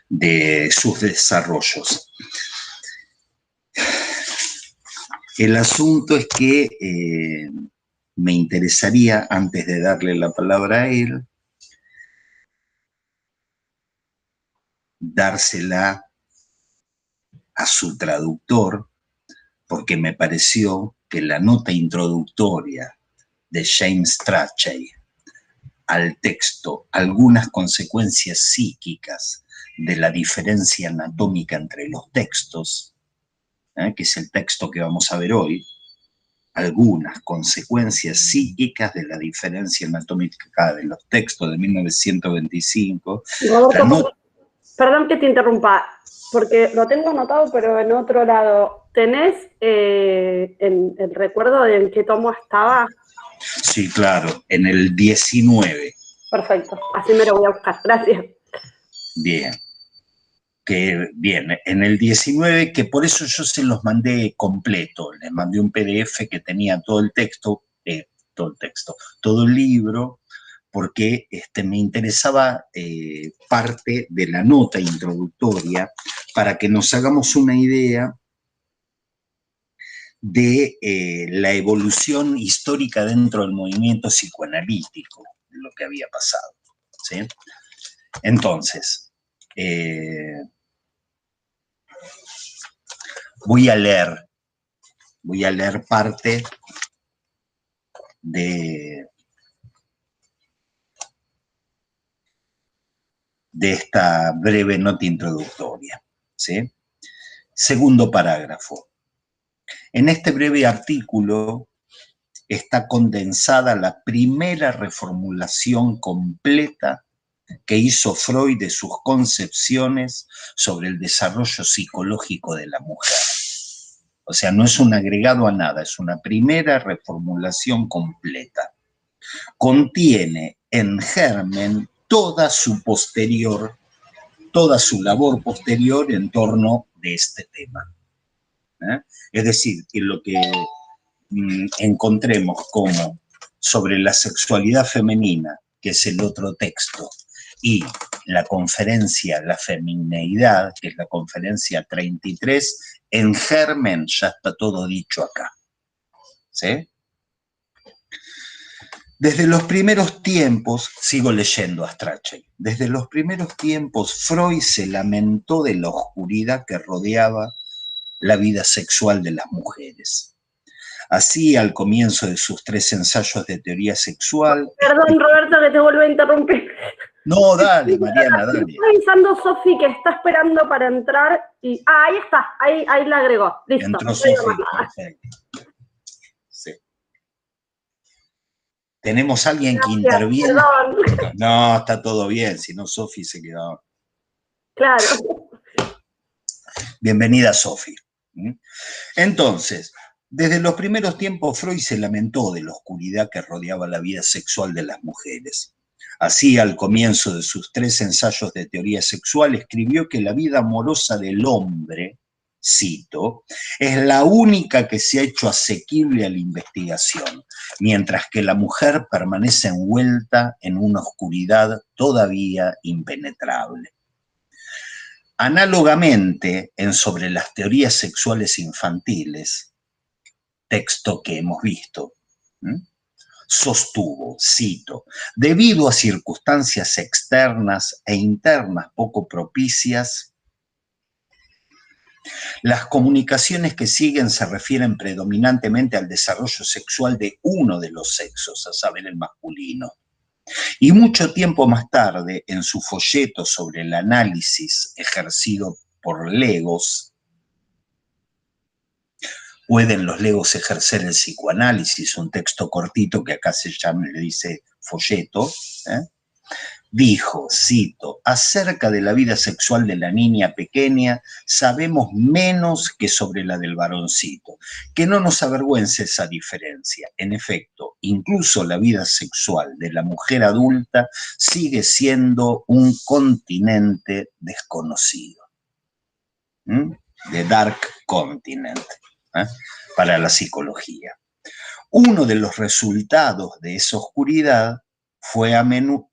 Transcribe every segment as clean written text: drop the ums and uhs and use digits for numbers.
de sus desarrollos. El asunto es que me interesaría, antes de darle la palabra a él, dársela a su traductor, porque me pareció que la nota introductoria de James Strachey al texto Algunas consecuencias psíquicas de la diferencia anatómica entre los textos, que es el texto que vamos a ver hoy, Algunas consecuencias psíquicas de la diferencia anatómica de los textos de 1925. Roberto, perdón que te interrumpa, porque lo tengo anotado, pero en otro lado. ¿Tenés el recuerdo de en qué tomo estaba? Sí, claro, en el 19. Perfecto, así me lo voy a buscar, gracias. Bien. Bien, en el 19, que por eso yo se los mandé completo, les mandé un PDF que tenía todo el texto, todo el libro, porque me interesaba parte de la nota introductoria para que nos hagamos una idea de la evolución histórica dentro del movimiento psicoanalítico, de lo que había pasado, ¿sí? Entonces, voy a leer parte de esta breve nota introductoria, ¿sí? Segundo parágrafo. En este breve artículo está condensada la primera reformulación completa que hizo Freud de sus concepciones sobre el desarrollo psicológico de la mujer. O sea, no es un agregado a nada, es una primera reformulación completa. Contiene en germen toda su labor posterior en torno de este tema. Es decir, que lo que encontremos como sobre la sexualidad femenina, que es el otro texto, y la conferencia La Femineidad, que es la conferencia 33, en germen ya está todo dicho acá. ¿Sí? Desde los primeros tiempos, sigo leyendo a Strachey, desde los primeros tiempos Freud se lamentó de la oscuridad que rodeaba la vida sexual de las mujeres. Así, al comienzo de sus 3 ensayos de teoría sexual... Perdón, Roberto, que te vuelvo a interrumpir. No, dale, Mariana, dale. Me está avisando Sofi que está esperando para entrar y... Ah, ahí está, ahí la agregó. Listo. Entró Sofi, perfecto. Sí. ¿Tenemos alguien que interviene? Perdón. No, está todo bien, si no Sofi se quedaba. Claro. Bienvenida, Sofi. Entonces, desde los primeros tiempos Freud se lamentó de la oscuridad que rodeaba la vida sexual de las mujeres. Así, al comienzo de sus 3 ensayos de teoría sexual, escribió que la vida amorosa del hombre, cito, es la única que se ha hecho asequible a la investigación, mientras que la mujer permanece envuelta en una oscuridad todavía impenetrable. Análogamente, en Sobre las teorías sexuales infantiles, texto que hemos visto, sostuvo, cito, debido a circunstancias externas e internas poco propicias, las comunicaciones que siguen se refieren predominantemente al desarrollo sexual de uno de los sexos, a saber, el masculino. Y mucho tiempo más tarde, en su folleto sobre el análisis ejercido por legos, ¿pueden los legos ejercer el psicoanálisis? Un texto cortito que acá le dice folleto, dijo, cito, acerca de la vida sexual de la niña pequeña sabemos menos que sobre la del varoncito. Que no nos avergüence esa diferencia. En efecto, incluso la vida sexual de la mujer adulta sigue siendo un continente desconocido. The Dark Continent, para la psicología. Uno de los resultados de esa oscuridad fue a menudo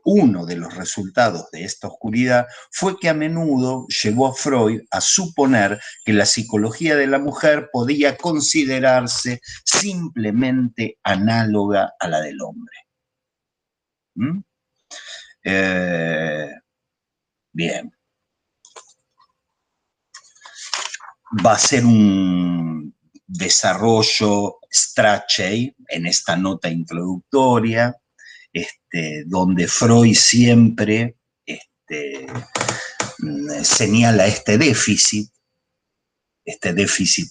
uno de los resultados de esta oscuridad fue que a menudo llevó a Freud a suponer que la psicología de la mujer podía considerarse simplemente análoga a la del hombre. ¿Mm? Bien. Va a ser un desarrollo Strachey en esta nota introductoria, donde Freud siempre señala este déficit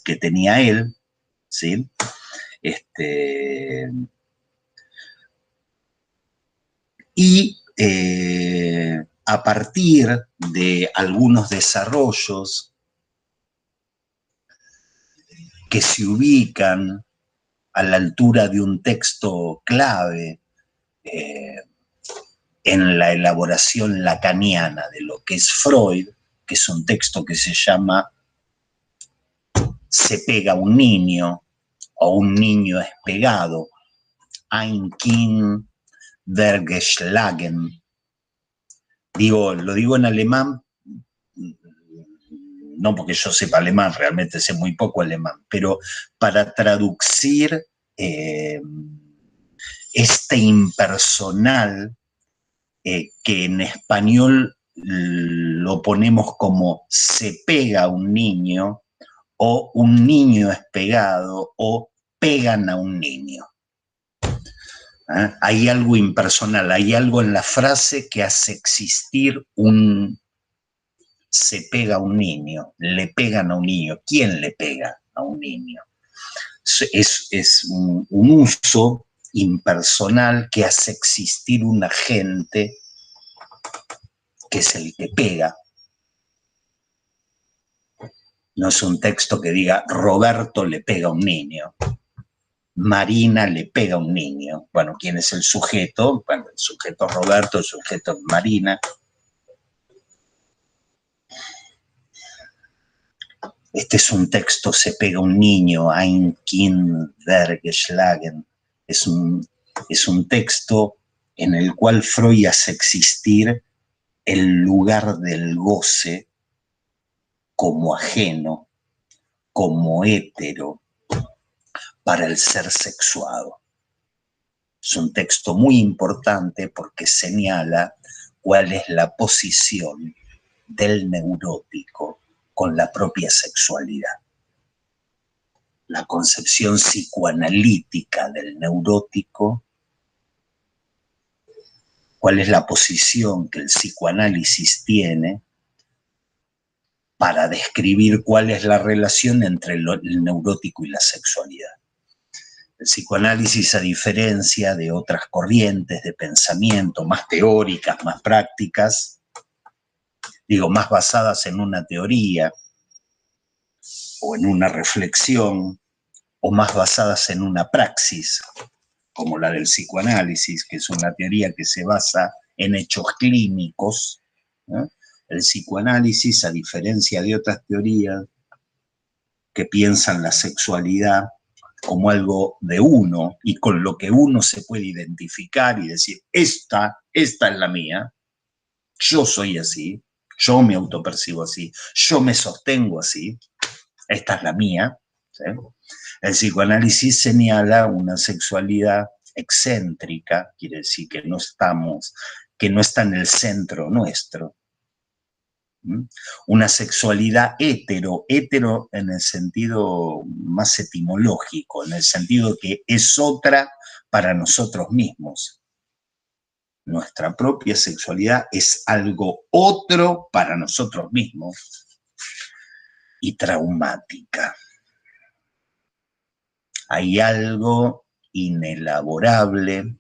que tenía él, ¿sí? Y a partir de algunos desarrollos que se ubican a la altura de un texto clave en la elaboración lacaniana de lo que es Freud, que es un texto que se llama Se pega un niño, o un niño es pegado, Ein Kind wird geschlagen. Lo digo en alemán, no porque yo sepa alemán, realmente sé muy poco alemán, pero para traducir este impersonal que en español lo ponemos como se pega un niño, o un niño es pegado, o pegan a un niño. Hay algo impersonal, hay algo en la frase que hace existir se pega a un niño, le pegan a un niño. ¿Quién le pega a un niño? Es un uso impersonal que hace existir un agente que es el que pega. No es un texto que diga Roberto le pega a un niño, Marina le pega a un niño. Bueno, ¿quién es el sujeto? Bueno, el sujeto es Roberto, el sujeto es Marina. Este es un texto, se pega un niño, Ein Kind wird geschlagen. Es un texto en el cual Freud hace existir el lugar del goce como ajeno, como hétero, para el ser sexuado. Es un texto muy importante porque señala cuál es la posición del neurótico con la propia sexualidad. La concepción psicoanalítica del neurótico, cuál es la posición que el psicoanálisis tiene para describir cuál es la relación entre el neurótico y la sexualidad. El psicoanálisis, a diferencia de otras corrientes de pensamiento más teóricas, más prácticas, más basadas en una teoría o en una reflexión, o más basadas en una praxis, como la del psicoanálisis, que es una teoría que se basa en hechos clínicos, ¿no? El psicoanálisis, a diferencia de otras teorías que piensan la sexualidad como algo de uno y con lo que uno se puede identificar y decir, esta es la mía, yo soy así, yo me autopercibo así, yo me sostengo así, esta es la mía, ¿sí? El psicoanálisis señala una sexualidad excéntrica, quiere decir que no está en el centro nuestro. Una sexualidad hetero en el sentido más etimológico, en el sentido que es otra para nosotros mismos. Nuestra propia sexualidad es algo otro para nosotros mismos y traumática. Hay algo inelaborable,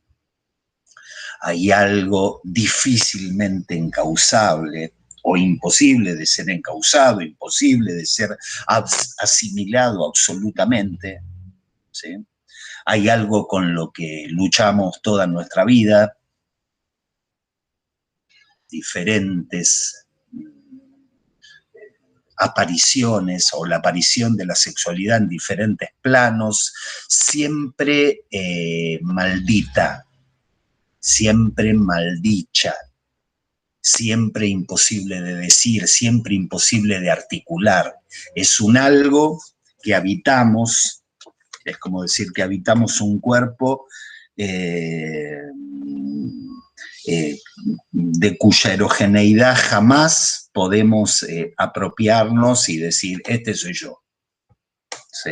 hay algo difícilmente encauzable o imposible de ser encauzado, imposible de ser asimilado absolutamente, ¿sí? Hay algo con lo que luchamos toda nuestra vida, diferentes apariciones o la aparición de la sexualidad en diferentes planos, siempre maldita, siempre maldicha, siempre imposible de decir, siempre imposible de articular. Es un algo que habitamos, es como decir que habitamos un cuerpo de cuya erogeneidad jamás podemos apropiarnos y decir, este soy yo. ¿Sí?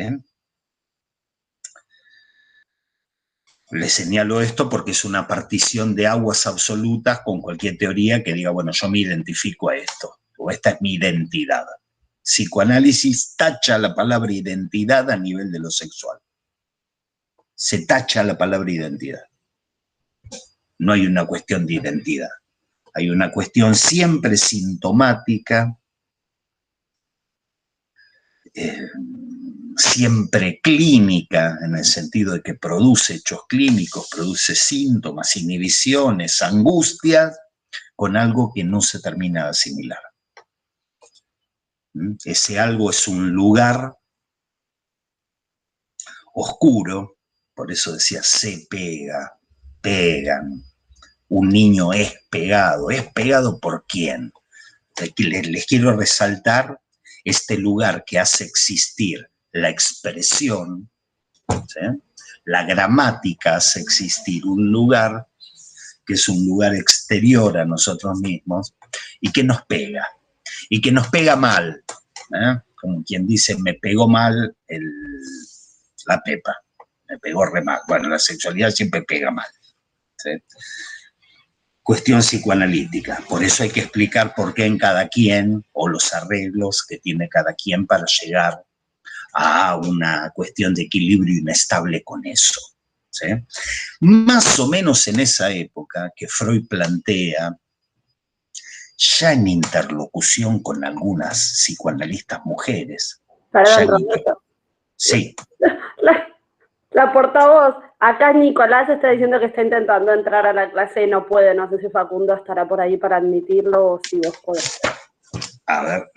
Le señalo esto porque es una partición de aguas absolutas con cualquier teoría que diga, bueno, yo me identifico a esto, o esta es mi identidad. Psicoanálisis tacha la palabra identidad a nivel de lo sexual. Se tacha la palabra identidad. No hay una cuestión de identidad. Hay una cuestión siempre sintomática, siempre clínica, en el sentido de que produce hechos clínicos, produce síntomas, inhibiciones, angustias, con algo que no se termina de asimilar. Ese algo es un lugar oscuro, por eso decía, se pega, pegan. Un niño es pegado ¿por quién? Les quiero resaltar este lugar que hace existir la expresión, ¿sí? La gramática hace existir un lugar que es un lugar exterior a nosotros mismos y que nos pega mal, ¿eh? Como quien dice, me pegó mal la pepa, me pegó re mal. Bueno, la sexualidad siempre pega mal, ¿sí? Cuestión psicoanalítica, por eso hay que explicar por qué en cada quien, o los arreglos que tiene cada quien para llegar a una cuestión de equilibrio inestable con eso, ¿sí? Más o menos en esa época que Freud plantea, ya en interlocución con algunas psicoanalistas mujeres. Perdón, Roberto. Sí. La portavoz, acá Nicolás está diciendo que está intentando entrar a la clase y no puede. No sé si Facundo estará por ahí para admitirlo o si vos podés. A ver.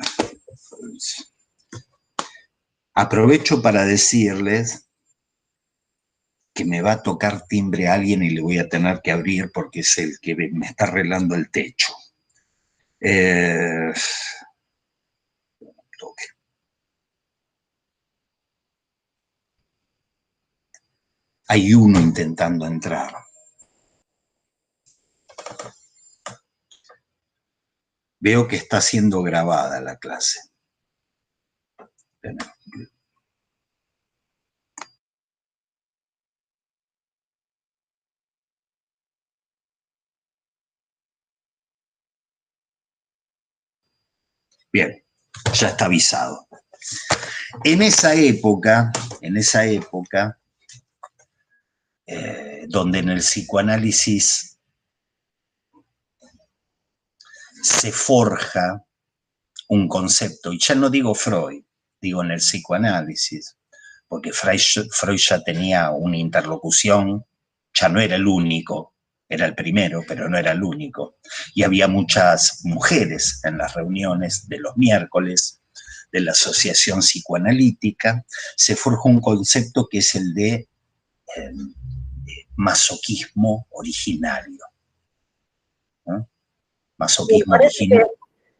Aprovecho para decirles que me va a tocar timbre a alguien y le voy a tener que abrir porque es el que me está arreglando el techo. Hay uno intentando entrar. Veo que está siendo grabada la clase. Bien, ya está avisado. En esa época, donde en el psicoanálisis se forja un concepto, y ya no digo Freud, digo en el psicoanálisis, porque Freud ya tenía una interlocución, ya no era el único, era el primero, pero no era el único, y había muchas mujeres en las reuniones de los miércoles de la Asociación Psicoanalítica, se forja un concepto que es el de masoquismo originario. ¿No? Masoquismo originario.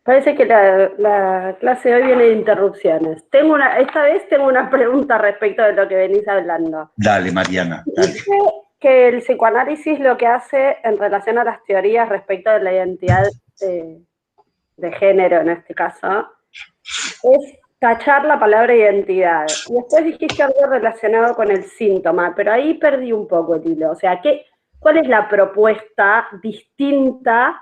Parece que la clase de hoy viene de interrupciones. Esta vez tengo una pregunta respecto de lo que venís hablando. Dale, Mariana, dale. Dice que el psicoanálisis lo que hace en relación a las teorías respecto de la identidad de género, en este caso, es tachar la palabra identidad. Y después dijiste algo relacionado con el síntoma, pero ahí perdí un poco el hilo. O sea, ¿cuál es la propuesta distinta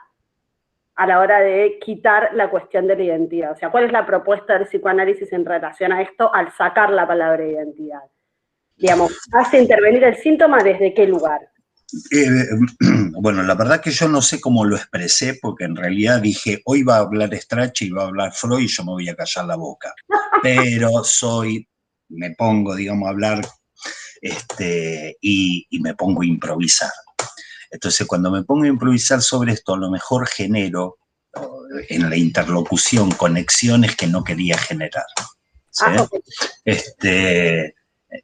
a la hora de quitar la cuestión de la identidad? O sea, ¿cuál es la propuesta del psicoanálisis en relación a esto al sacar la palabra identidad? Digamos, ¿hace intervenir el síntoma desde qué lugar? Bueno, la verdad que yo no sé cómo lo expresé, porque en realidad dije, hoy va a hablar Strachey y va a hablar Freud y yo me voy a callar la boca. Pero me pongo, digamos, a hablar y me pongo a improvisar. Entonces, cuando me pongo a improvisar sobre esto, a lo mejor genero en la interlocución conexiones que no quería generar, ¿sí? Okay.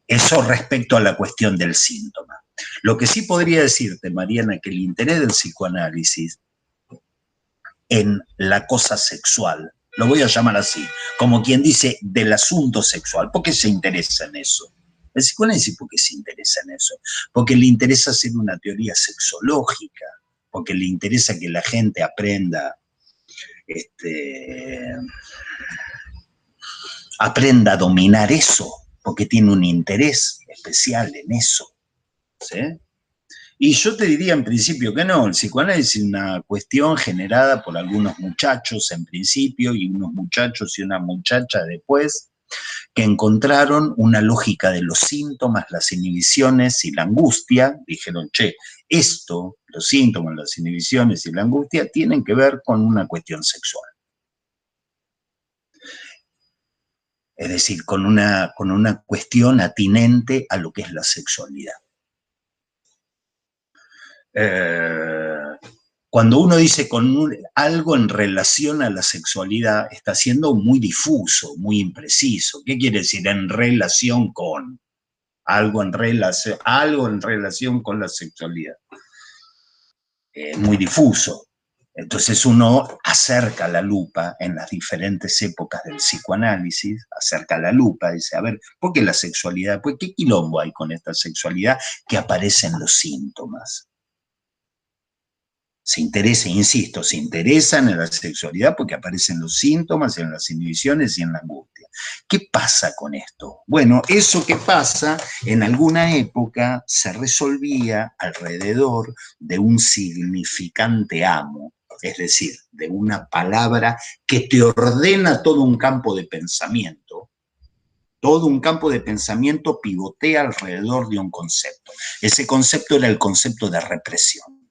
Eso respecto a la cuestión del síntoma. Lo que sí podría decirte, Mariana, que el interés del psicoanálisis en la cosa sexual, lo voy a llamar así, como quien dice del asunto sexual, ¿por qué se interesa en eso? El psicoanálisis, ¿por qué se interesa en eso? Porque le interesa hacer una teoría sexológica, porque le interesa que la gente aprenda, aprenda a dominar eso, porque tiene un interés especial en eso, ¿sí? Y yo te diría en principio que no, el psicoanálisis es una cuestión generada por algunos muchachos en principio y unos muchachos y una muchacha después que encontraron una lógica de los síntomas, las inhibiciones y la angustia. Dijeron, che, esto, los síntomas, las inhibiciones y la angustia tienen que ver con una cuestión sexual. Es decir, con una cuestión atinente a lo que es la sexualidad. Cuando uno dice algo en relación a la sexualidad, está siendo muy difuso, muy impreciso. ¿Qué quiere decir en relación con? Algo en relación con la sexualidad. Muy difuso. Entonces uno acerca la lupa en las diferentes épocas del psicoanálisis, acerca la lupa, dice, a ver, ¿por qué la sexualidad? Pues, ¿qué quilombo hay con esta sexualidad que aparecen los síntomas? Se interesa, insisto, se interesan en la sexualidad porque aparecen los síntomas, en las inhibiciones y en la angustia. ¿Qué pasa con esto? Bueno, eso que pasa en alguna época se resolvía alrededor de un significante amo, es decir, de una palabra que te ordena todo un campo de pensamiento. Todo un campo de pensamiento pivotea alrededor de un concepto. Ese concepto era el concepto de represión.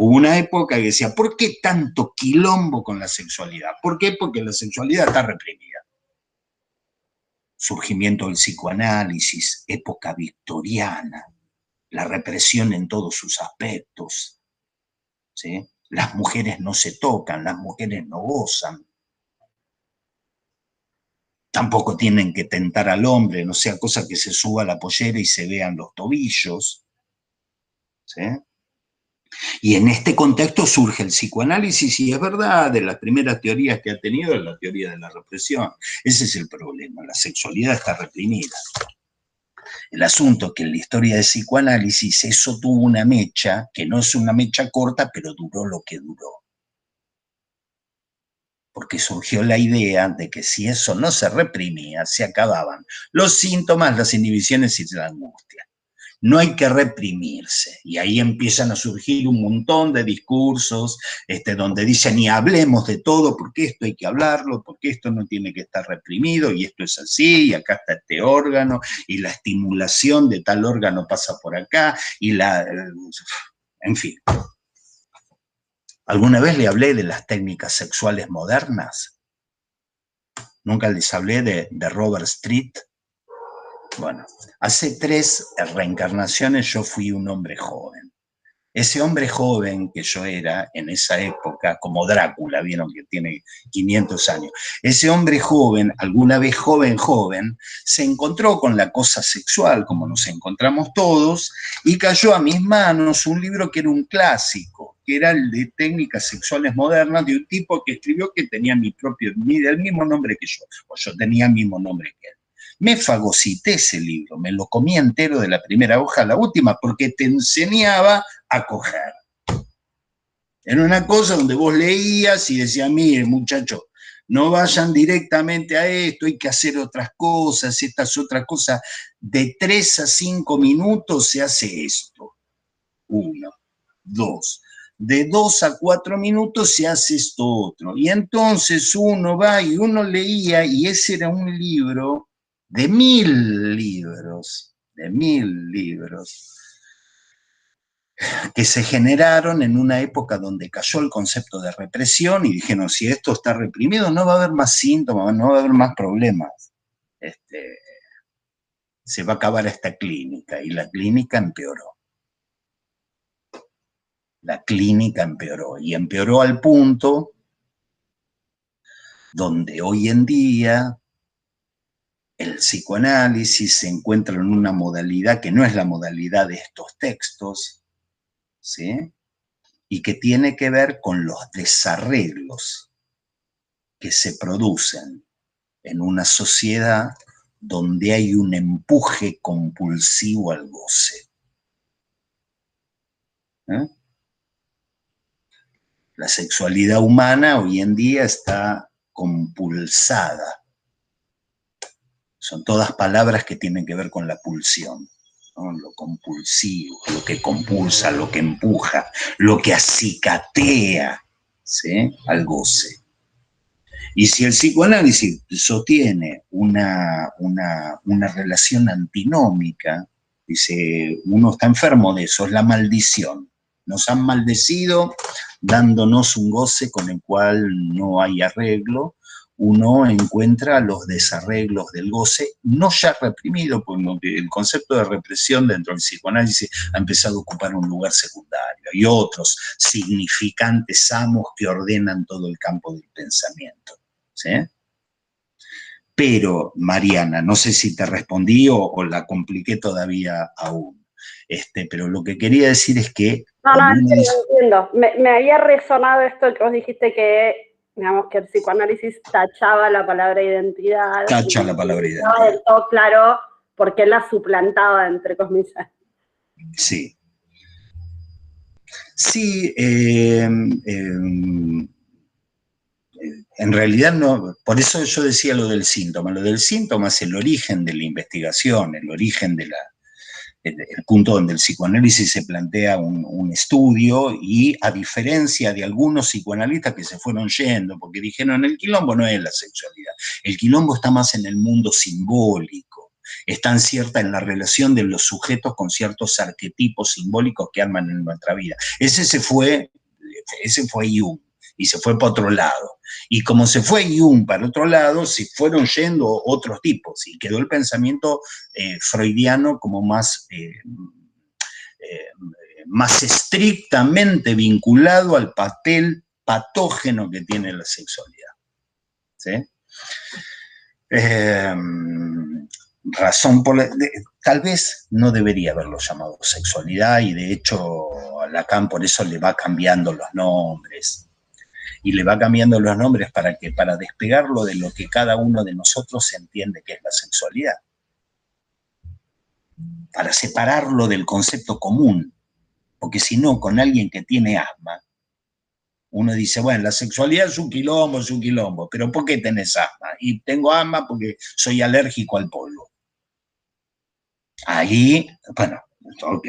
Hubo una época que decía, ¿por qué tanto quilombo con la sexualidad? ¿Por qué? Porque la sexualidad está reprimida. Surgimiento del psicoanálisis, época victoriana, la represión en todos sus aspectos, ¿sí? Las mujeres no se tocan, las mujeres no gozan. Tampoco tienen que tentar al hombre, no sea cosa que se suba la pollera y se vean los tobillos, ¿sí? Y en este contexto surge el psicoanálisis, y es verdad, de las primeras teorías que ha tenido es la teoría de la represión. Ese es el problema, la sexualidad está reprimida. El asunto es que en la historia del psicoanálisis eso tuvo una mecha, que no es una mecha corta, pero duró lo que duró. Porque surgió la idea de que si eso no se reprimía, se acababan los síntomas, las inhibiciones y la angustia. No hay que reprimirse. Y ahí empiezan a surgir un montón de discursos donde dicen, y hablemos de todo, porque esto hay que hablarlo, porque esto no tiene que estar reprimido, y esto es así, y acá está este órgano, y la estimulación de tal órgano pasa por acá, y en fin. ¿Alguna vez le hablé de las técnicas sexuales modernas? ¿Nunca les hablé de Robert Street? Bueno, hace 3 reencarnaciones yo fui un hombre joven. Ese hombre joven que yo era en esa época, como Drácula, vieron que tiene 500 años, ese hombre joven, alguna vez joven, se encontró con la cosa sexual, como nos encontramos todos, y cayó a mis manos un libro que era un clásico, que era el de técnicas sexuales modernas, de un tipo que escribió que tenía el mismo nombre que yo, o yo tenía el mismo nombre que él. Me fagocité ese libro, me lo comí entero de la primera hoja a la última, porque te enseñaba a coger. Era una cosa donde vos leías y decías, mire, muchachos, no vayan directamente a esto, hay que hacer otras cosas, estas otras cosas. De 3 a 5 minutos se hace esto. 1, 2. De 2 a 4 minutos se hace esto otro. Y entonces uno va y uno leía, y ese era un libro de 1000 libros, que se generaron en una época donde cayó el concepto de represión y dijeron, si esto está reprimido no va a haber más síntomas, no va a haber más problemas. Se va a acabar esta clínica, y la clínica empeoró. La clínica empeoró, y empeoró al punto donde hoy en día el el psicoanálisis se encuentra en una modalidad que no es la modalidad de estos textos, ¿sí? Y que tiene que ver con los desarreglos que se producen en una sociedad donde hay un empuje compulsivo al goce. ¿Eh? La sexualidad humana hoy en día está compulsada. Son todas palabras que tienen que ver con la pulsión, ¿no? Lo compulsivo, lo que compulsa, lo que empuja, lo que acicatea, ¿sí?, al goce. Y si el psicoanálisis sostiene una relación antinómica, dice, uno está enfermo de eso, es la maldición. Nos han maldecido dándonos un goce con el cual no hay arreglo. Uno encuentra los desarreglos del goce, no ya reprimido, porque el concepto de represión dentro del psicoanálisis ha empezado a ocupar un lugar secundario, y otros significantes amos que ordenan todo el campo del pensamiento, ¿sí? Pero, Mariana, no sé si te respondí o la compliqué todavía aún, pero lo que quería decir es que... No, entiendo. Me había resonado esto que vos dijiste que, digamos, que el psicoanálisis tachaba la palabra identidad. Tacha la palabra identidad. No del todo claro por qué la suplantaba, entre comillas. Sí. Sí, en realidad no, por eso yo decía lo del síntoma. Lo del síntoma es el origen de la investigación, el origen de el punto donde el psicoanálisis se plantea un estudio, y a diferencia de algunos psicoanalistas que se fueron yendo, porque dijeron, el quilombo no es la sexualidad, el quilombo está más en el mundo simbólico, está en la relación de los sujetos con ciertos arquetipos simbólicos que arman en nuestra vida. Ese fue Jung, y se fue para otro lado. Y como se fue Jung para otro lado, se fueron yendo otros tipos, y quedó el pensamiento freudiano como más estrictamente vinculado al papel patógeno que tiene la sexualidad, ¿sí? Razón por tal vez no debería haberlo llamado sexualidad, y de hecho Lacan por eso le va cambiando los nombres. Y le va cambiando los nombres para despegarlo de lo que cada uno de nosotros entiende que es la sexualidad. Para separarlo del concepto común. Porque si no, con alguien que tiene asma, uno dice, bueno, la sexualidad es un quilombo, pero ¿por qué tenés asma? Y tengo asma porque soy alérgico al polvo. Ahí, bueno, ok,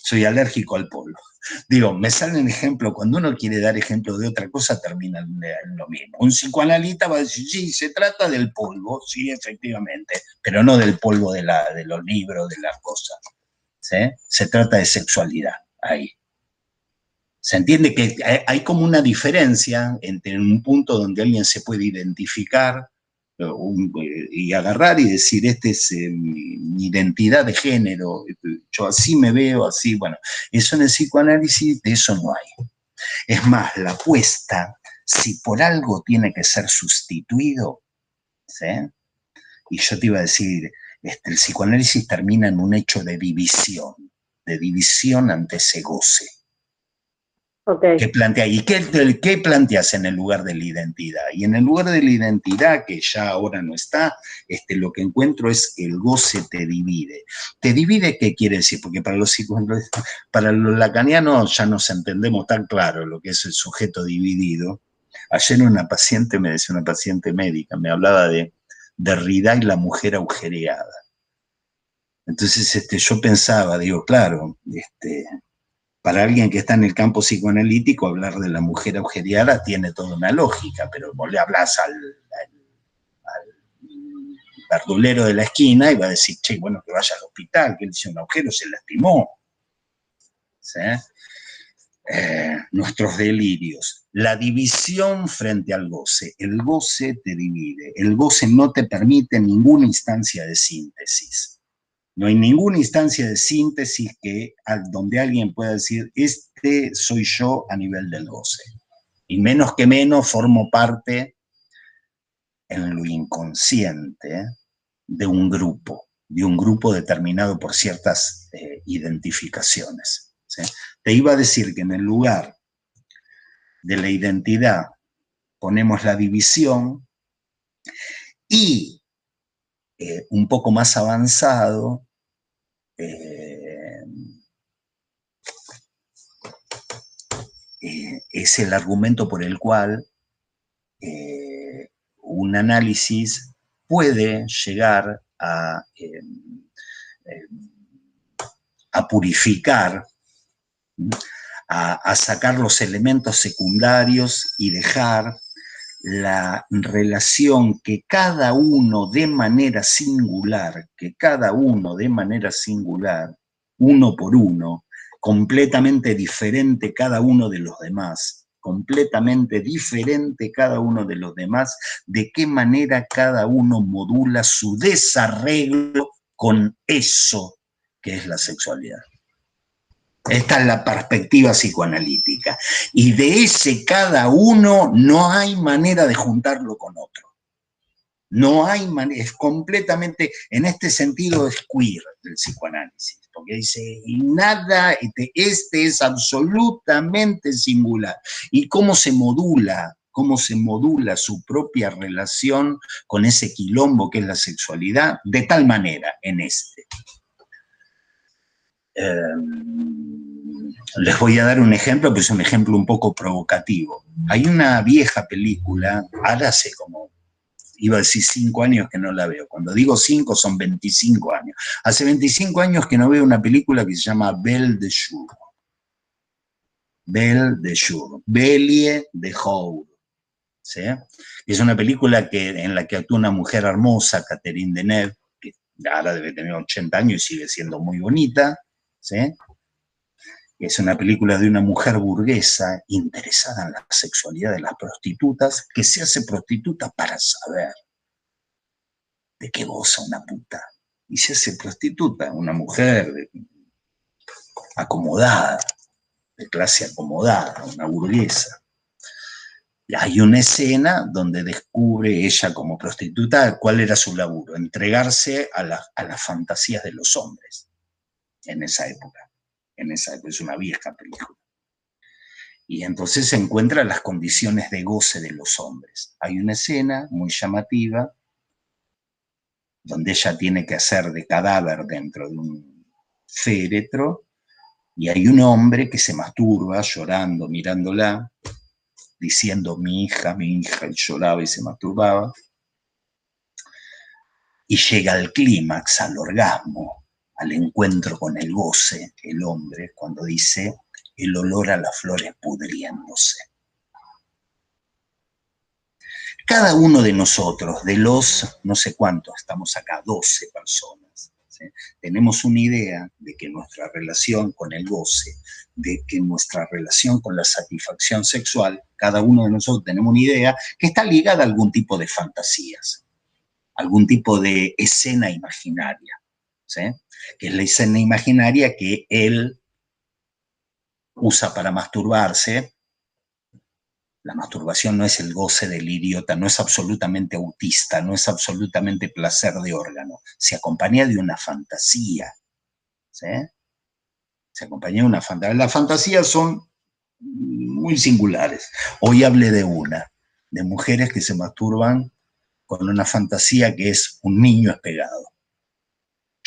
soy alérgico al polvo. Digo, me salen ejemplos, cuando uno quiere dar ejemplos de otra cosa, termina en lo mismo. Un psicoanalista va a decir, sí, se trata del polvo, sí, efectivamente, pero no del polvo de los libros, de las cosas, ¿sí? Se trata de sexualidad, ahí. Se entiende que hay como una diferencia entre un punto donde alguien se puede identificar y agarrar y decir, esta es mi identidad de género, yo así me veo, así, bueno, eso en el psicoanálisis, de eso no hay. Es más, la apuesta, si por algo tiene que ser sustituido, ¿sí? Y yo te iba a decir, el psicoanálisis termina en un hecho de división ante ese goce. Okay. ¿Qué plantea? ¿Y qué planteas en el lugar de la identidad? Y en el lugar de la identidad, que ya ahora no está, lo que encuentro es que el goce te divide. ¿Te divide qué quiere decir? Porque para los lacanianos ya nos entendemos tan claro lo que es el sujeto dividido. Ayer una paciente me decía, una paciente médica, me hablaba de Derrida y la mujer agujereada. Entonces yo pensaba, digo, claro, para alguien que está en el campo psicoanalítico, hablar de la mujer agujereada tiene toda una lógica, pero vos le hablas al verdulero de la esquina y va a decir, che, bueno, que vaya al hospital, que él hizo un agujero, se lastimó. ¿Sí? Nuestros delirios. La división frente al goce. El goce te divide. El goce no te permite ninguna instancia de síntesis. No hay ninguna instancia de síntesis donde alguien pueda decir, soy yo a nivel del goce. Y menos formo parte en lo inconsciente de un grupo determinado por ciertas identificaciones, ¿sí? Te iba a decir que en el lugar de la identidad ponemos la división y un poco más avanzado es el argumento por el cual un análisis puede llegar a purificar, a sacar los elementos secundarios y dejar la relación que cada uno de manera singular, uno por uno, completamente diferente cada uno de los demás, de qué manera cada uno modula su desarreglo con eso que es la sexualidad. Esta es la perspectiva psicoanalítica. Y de ese cada uno no hay manera de juntarlo con otro. No hay manera, es completamente, en este sentido es queer el psicoanálisis, porque dice, y nada, este es absolutamente singular. ¿Y cómo se modula su propia relación con ese quilombo que es la sexualidad? De tal manera, en este. Les voy a dar un ejemplo, que es un ejemplo un poco provocativo. Hay una vieja película, ahora hace como, iba a decir 5 años que no la veo. Cuando digo 5 son 25 años. Hace 25 años que no veo una película que se llama Belle de Jour. Belle de Jour. Belie de Jour. ¿Sí? Es una película en la que actúa una mujer hermosa, Catherine Deneuve, que ahora debe tener 80 años y sigue siendo muy bonita. ¿Sí? Es una película de una mujer burguesa interesada en la sexualidad de las prostitutas, que se hace prostituta para saber de qué goza una puta. Y se hace prostituta, una mujer acomodada, de clase acomodada, una burguesa. Y hay una escena donde descubre ella como prostituta cuál era su laburo, entregarse a las fantasías de los hombres en esa época. Es una vieja película. Y entonces se encuentran las condiciones de goce de los hombres. Hay una escena muy llamativa donde ella tiene que hacer de cadáver dentro de un féretro y hay un hombre que se masturba llorando, mirándola, diciendo mi hija, y lloraba y se masturbaba. Y llega al clímax, al orgasmo, al encuentro con el goce, el hombre, cuando dice el olor a las flores pudriéndose. Cada uno de nosotros, de los no sé cuántos, estamos acá, 12 personas, ¿sí? Tenemos una idea de que nuestra relación con el goce, de que nuestra relación con la satisfacción sexual, cada uno de nosotros tenemos una idea que está ligada a algún tipo de fantasías, algún tipo de escena imaginaria, ¿sí? Que es la escena imaginaria que él usa para masturbarse. La masturbación no es el goce del idiota, no es absolutamente autista, no es absolutamente placer de órgano. Se acompaña de una fantasía, ¿sí? Se acompaña de una fantasía. Las fantasías son muy singulares. Hoy hablé de una, de mujeres que se masturban con una fantasía que es un niño espegado.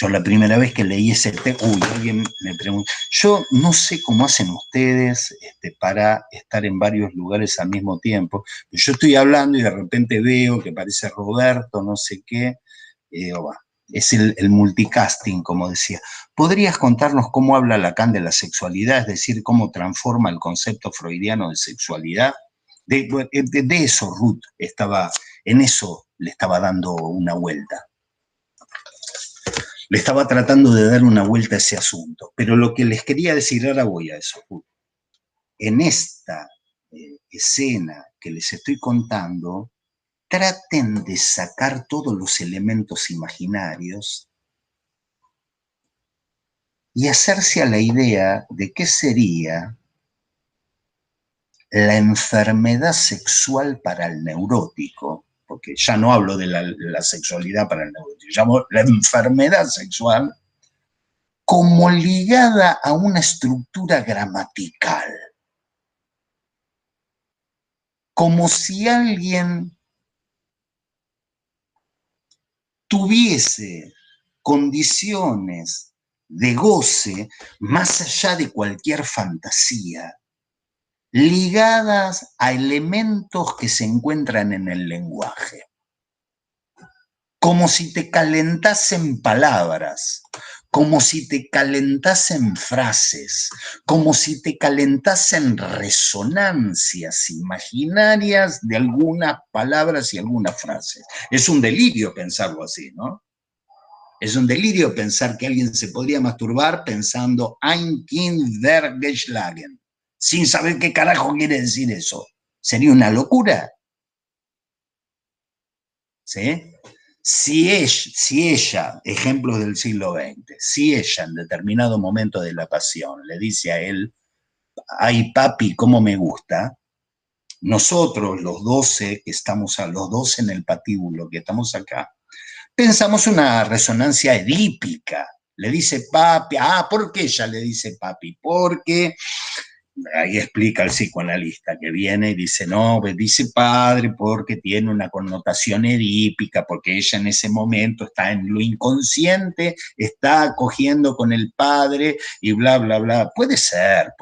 Yo la primera vez que leí ese texto, alguien me preguntó, yo no sé cómo hacen ustedes para estar en varios lugares al mismo tiempo. Yo estoy hablando y de repente veo que aparece Roberto, no sé qué, es el multicasting, como decía. ¿Podrías contarnos cómo habla Lacan de la sexualidad, es decir, cómo transforma el concepto freudiano de sexualidad? De eso Ruth en eso le estaba dando una vuelta. Le estaba tratando de dar una vuelta a ese asunto. Pero lo que les quería decir, ahora voy a eso. En esta escena que les estoy contando, traten de sacar todos los elementos imaginarios y hacerse a la idea de qué sería la enfermedad sexual para el neurótico, que ya no hablo de la sexualidad para el negocio, llamo la enfermedad sexual, como ligada a una estructura gramatical. Como si alguien tuviese condiciones de goce más allá de cualquier fantasía, ligadas a elementos que se encuentran en el lenguaje. Como si te calentasen palabras, como si te calentasen frases, como si te calentasen resonancias imaginarias de algunas palabras y algunas frases. Es un delirio pensarlo así, ¿no? Es un delirio pensar que alguien se podría masturbar pensando Ein Kind der geschlagen, sin saber qué carajo quiere decir eso. ¿Sería una locura? ¿Sí? Si ella, ejemplos del siglo XX, si ella en determinado momento de la pasión le dice a él, ay papi, cómo me gusta, nosotros los 12 que estamos, los 12 en el patíbulo que estamos acá, pensamos una resonancia edípica. Le dice papi, ¿por qué ella le dice papi? Porque, ahí explica el psicoanalista que viene y dice, no, dice padre porque tiene una connotación edípica, porque ella en ese momento está en lo inconsciente, está cogiendo con el padre y bla, bla, bla. Puede ser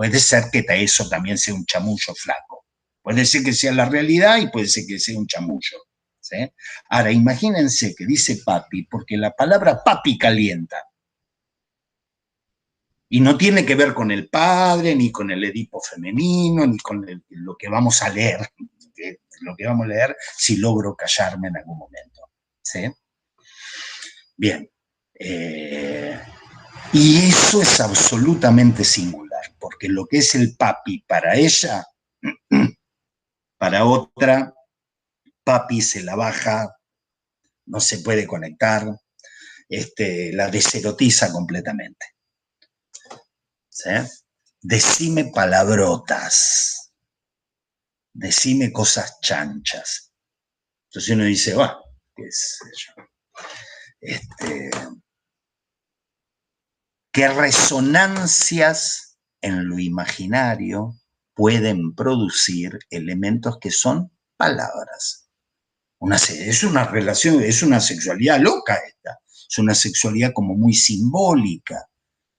que eso también sea un chamullo flaco. Puede ser que sea la realidad y puede ser que sea un chamullo. ¿Sí? Ahora, imagínense que dice papi, porque la palabra papi calienta. Y no tiene que ver con el padre, ni con el Edipo femenino, ni con lo que vamos a leer, lo que vamos a leer si logro callarme en algún momento. ¿Sí? Bien. Y eso es absolutamente singular, porque lo que es el papi para ella, para otra, papi se la baja, no se puede conectar, la deserotiza completamente. ¿Sí? Decime palabrotas, decime cosas chanchas. Entonces uno dice, qué sé yo, qué resonancias en lo imaginario pueden producir elementos que son palabras. Es una relación, es una sexualidad loca esta, es una sexualidad como muy simbólica,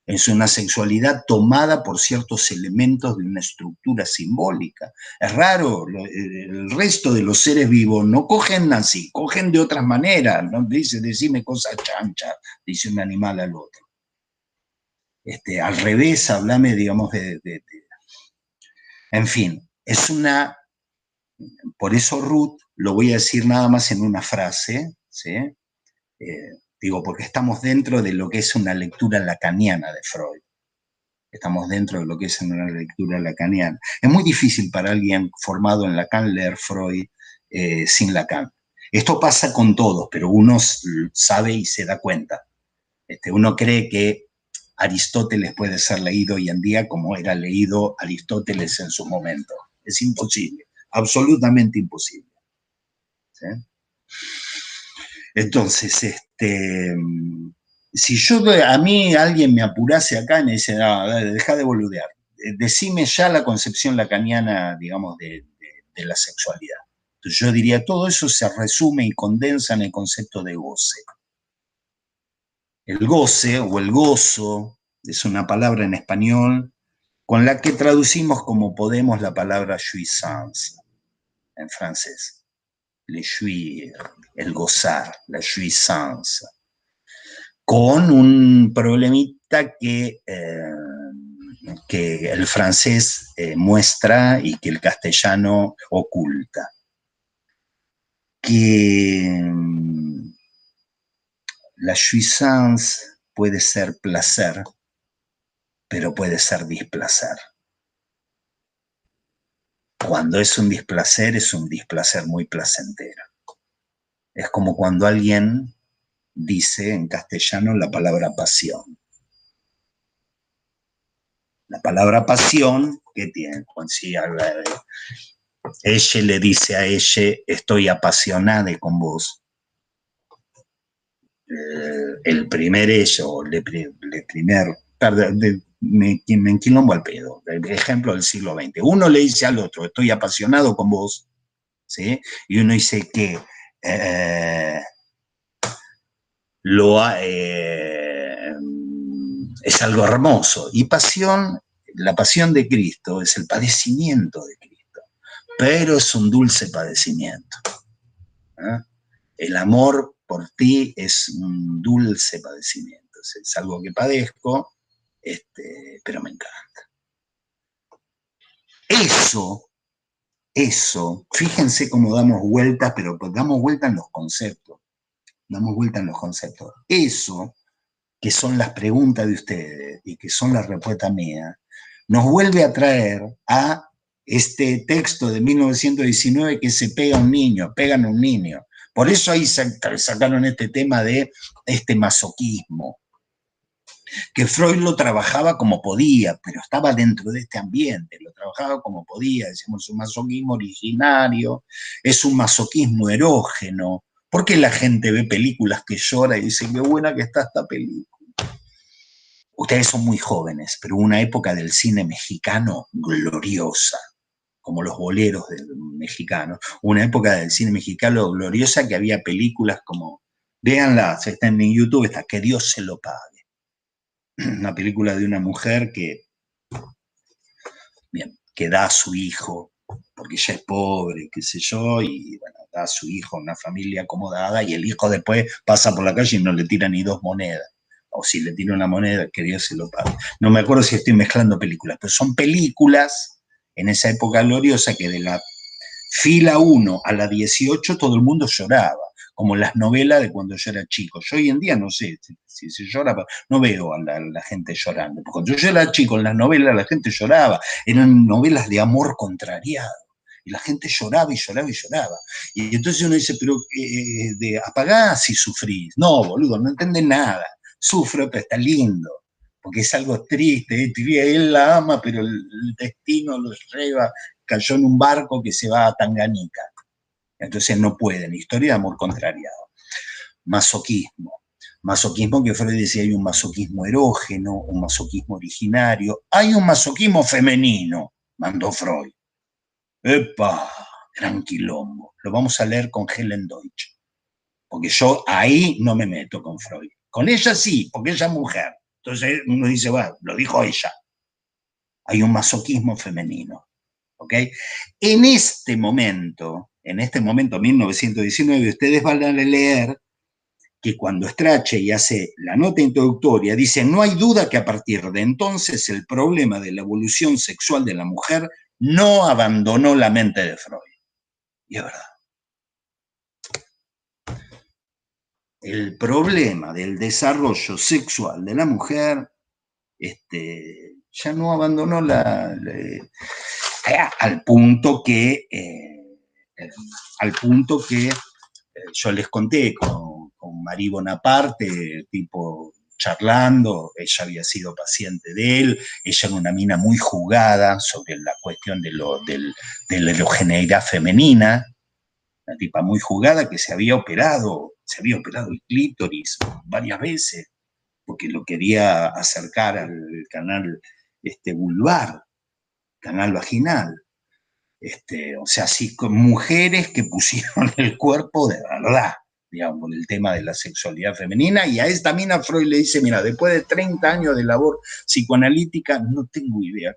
es una sexualidad tomada por ciertos elementos de una estructura simbólica. Es raro, el resto de los seres vivos no cogen así, cogen de otras maneras, ¿no? Decime cosas chanchas, dice un animal al otro. Al revés, hablame, digamos, en fin, es una... Por eso Ruth, lo voy a decir nada más en una frase, ¿sí? Digo, porque estamos dentro de lo que es una lectura lacaniana de Freud. Estamos dentro de lo que es una lectura lacaniana. Es muy difícil para alguien formado en Lacan leer Freud sin Lacan. Esto pasa con todos, pero uno sabe y se da cuenta. Uno cree que Aristóteles puede ser leído hoy en día como era leído Aristóteles en su momento. Es imposible, absolutamente imposible. ¿Sí? Entonces, si a mí alguien me apurase acá y me dice, no, deja de boludear, decime ya la concepción lacaniana, digamos, de la sexualidad. Entonces yo diría, todo eso se resume y condensa en el concepto de goce. El goce o el gozo es una palabra en español con la que traducimos como podemos la palabra jouissance en francés. Le jouir, el gozar, la jouissance. Con un problemita que el francés muestra y que el castellano oculta. Que la jouissance puede ser placer, pero puede ser displacer. Cuando es un displacer muy placentero. Es como cuando alguien dice en castellano la palabra pasión. La palabra pasión, ¿qué tiene? Si ella le dice a ella, estoy apasionada con vos. El primer ella, o el primer, perdón, me enquilombo al pedo, el ejemplo del siglo XX. Uno le dice al otro, estoy apasionado con vos, ¿sí? Y uno dice que es algo hermoso. Y pasión, la pasión de Cristo es el padecimiento de Cristo, pero es un dulce padecimiento. ¿Eh? El amor por ti es un dulce padecimiento. Es algo que padezco, pero me encanta. Eso, fíjense cómo damos vueltas, pero damos vueltas en los conceptos. Damos vueltas en los conceptos. Eso, que son las preguntas de ustedes y que son las respuestas mías, nos vuelve a traer a este texto de 1919 que se pega a un niño, pegan a un niño. Por eso ahí sacaron este tema de este masoquismo, que Freud lo trabajaba como podía, pero estaba dentro de este ambiente, lo trabajaba como podía, decimos, un masoquismo originario, es un masoquismo erógeno. ¿Por qué la gente ve películas que llora y dice, qué buena que está esta película? Ustedes son muy jóvenes, pero hubo una época del cine mexicano gloriosa, como los boleros mexicanos, una época del cine mexicano gloriosa que había películas como, véanlas, están en YouTube, está Que Dios se lo pague. Una película de una mujer que da a su hijo, porque ella es pobre, qué sé yo, y bueno, da a su hijo a una familia acomodada, y el hijo después pasa por la calle y no le tira ni 2 monedas. O si le tira una moneda, que Dios se lo pague. No me acuerdo si estoy mezclando películas, pero son películas en esa época gloriosa que de la fila 1 a la 18 todo el mundo lloraba, como las novelas de cuando yo era chico. Yo hoy en día no sé si se llora, no veo a la gente llorando. Cuando yo era chico en las novelas la gente lloraba, eran novelas de amor contrariado. Y la gente lloraba y lloraba y lloraba. Y entonces uno dice, pero apagá si sufrís. No, boludo, no entendés nada. Sufro, pero está lindo. Porque es algo triste. Él la ama, pero el destino lo lleva, cayó en un barco que se va a Tanganica. Entonces no pueden. Historia de amor contrariado. Masoquismo. Masoquismo que Freud decía, hay un masoquismo erógeno, un masoquismo originario, hay un masoquismo femenino, mandó Freud. ¡Epa! Gran quilombo. Lo vamos a leer con Helen Deutsch. Porque yo ahí no me meto con Freud. Con ella sí, porque ella es mujer. Entonces uno dice, bueno, lo dijo ella. Hay un masoquismo femenino. ¿Ok? En este momento, 1919, ustedes van a leer que cuando Strachey hace la nota introductoria, dice, no hay duda que a partir de entonces el problema de la evolución sexual de la mujer no abandonó la mente de Freud. Y es verdad. El problema del desarrollo sexual de la mujer ya no abandonó al punto que yo les conté con Marie Bonaparte, tipo charlando, ella había sido paciente de él, ella era una mina muy jugada sobre la cuestión de la erogeneidad femenina, una tipa muy jugada que se había operado el clítoris varias veces, porque lo quería acercar al canal vulvar, canal vaginal. O sea, sí, con mujeres que pusieron el cuerpo de verdad, digamos, con el tema de la sexualidad femenina, y a esta mina Freud le dice, mira, después de 30 años de labor psicoanalítica, no tengo idea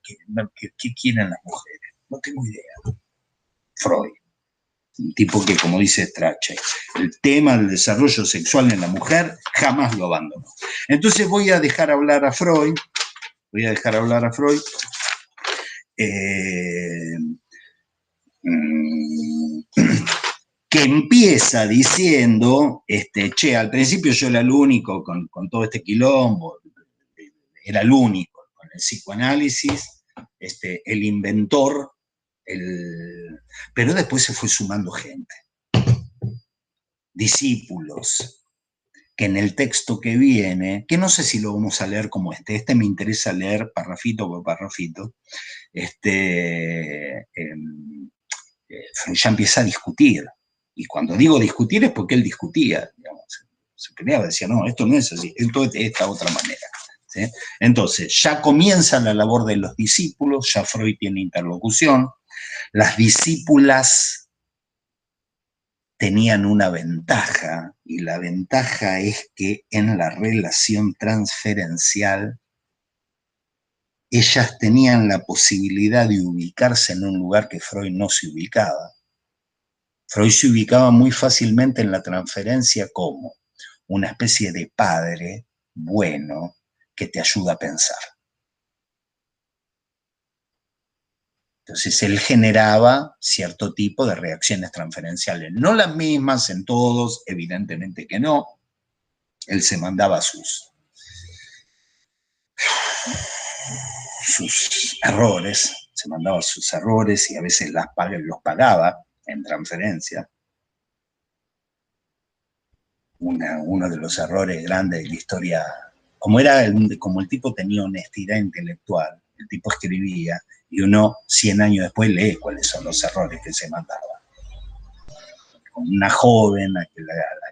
qué quieren las mujeres, no tengo idea. Freud, un tipo que, como dice Strachey, el tema del desarrollo sexual en la mujer jamás lo abandonó. Entonces voy a dejar hablar a Freud, que empieza diciendo, che, al principio yo era el único con todo este quilombo, era el único con el psicoanálisis, el inventor, pero después se fue sumando gente, discípulos, que en el texto que viene, que no sé si lo vamos a leer como este me interesa leer parrafito por parrafito, Freud ya empieza a discutir. Y cuando digo discutir es porque él discutía, digamos, se peleaba, decía, no, esto no es así, esto es de esta otra manera. ¿Sí? Entonces, ya comienza la labor de los discípulos, ya Freud tiene interlocución, las discípulas tenían una ventaja, y la ventaja es que en la relación transferencial ellas tenían la posibilidad de ubicarse en un lugar que Freud no se ubicaba. Freud se ubicaba muy fácilmente en la transferencia como una especie de padre bueno que te ayuda a pensar. Entonces él generaba cierto tipo de reacciones transferenciales, no las mismas en todos, evidentemente que no. Él se mandaba sus errores, se mandaba sus errores y a veces los pagaba en transferencia. Uno de los errores grandes de la historia, como el tipo tenía honestidad intelectual, el tipo escribía y uno 100 años después lee cuáles son los errores que se mandaba. Con una joven a la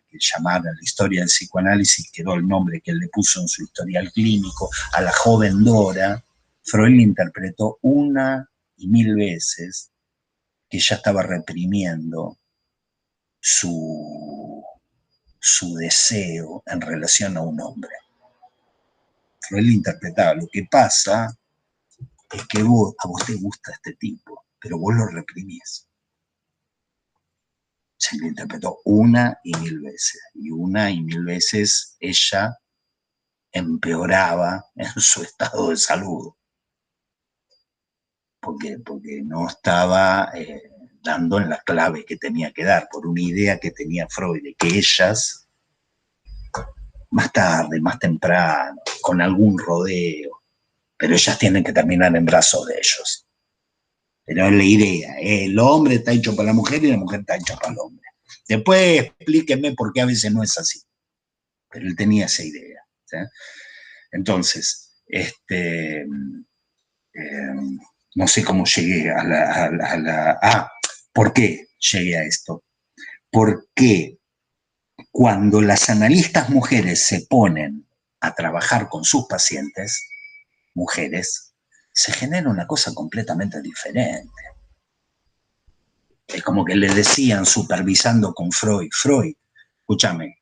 que llamaron la historia del psicoanálisis, quedó el nombre que él le puso en su historial clínico, a la joven Dora, Freud le interpretó una y mil veces que ella estaba reprimiendo su deseo en relación a un hombre. Freud le interpretaba, lo que pasa es que a vos te gusta este tipo, pero vos lo reprimís. Se le interpretó una y mil veces, y una y mil veces ella empeoraba en su estado de salud, porque no estaba dando en la clave que tenía que dar, por una idea que tenía Freud, de que ellas, más tarde, más temprano, con algún rodeo, pero ellas tienen que terminar en brazos de ellos. Pero es la idea, el hombre está hecho para la mujer y la mujer está hecha para el hombre. Después explíquenme por qué a veces no es así. Pero él tenía esa idea. ¿Sí? Entonces, no sé cómo llegué ¿por qué llegué a esto? Porque cuando las analistas mujeres se ponen a trabajar con sus pacientes, mujeres, se genera una cosa completamente diferente. Es como que le decían, supervisando con Freud, escúchame,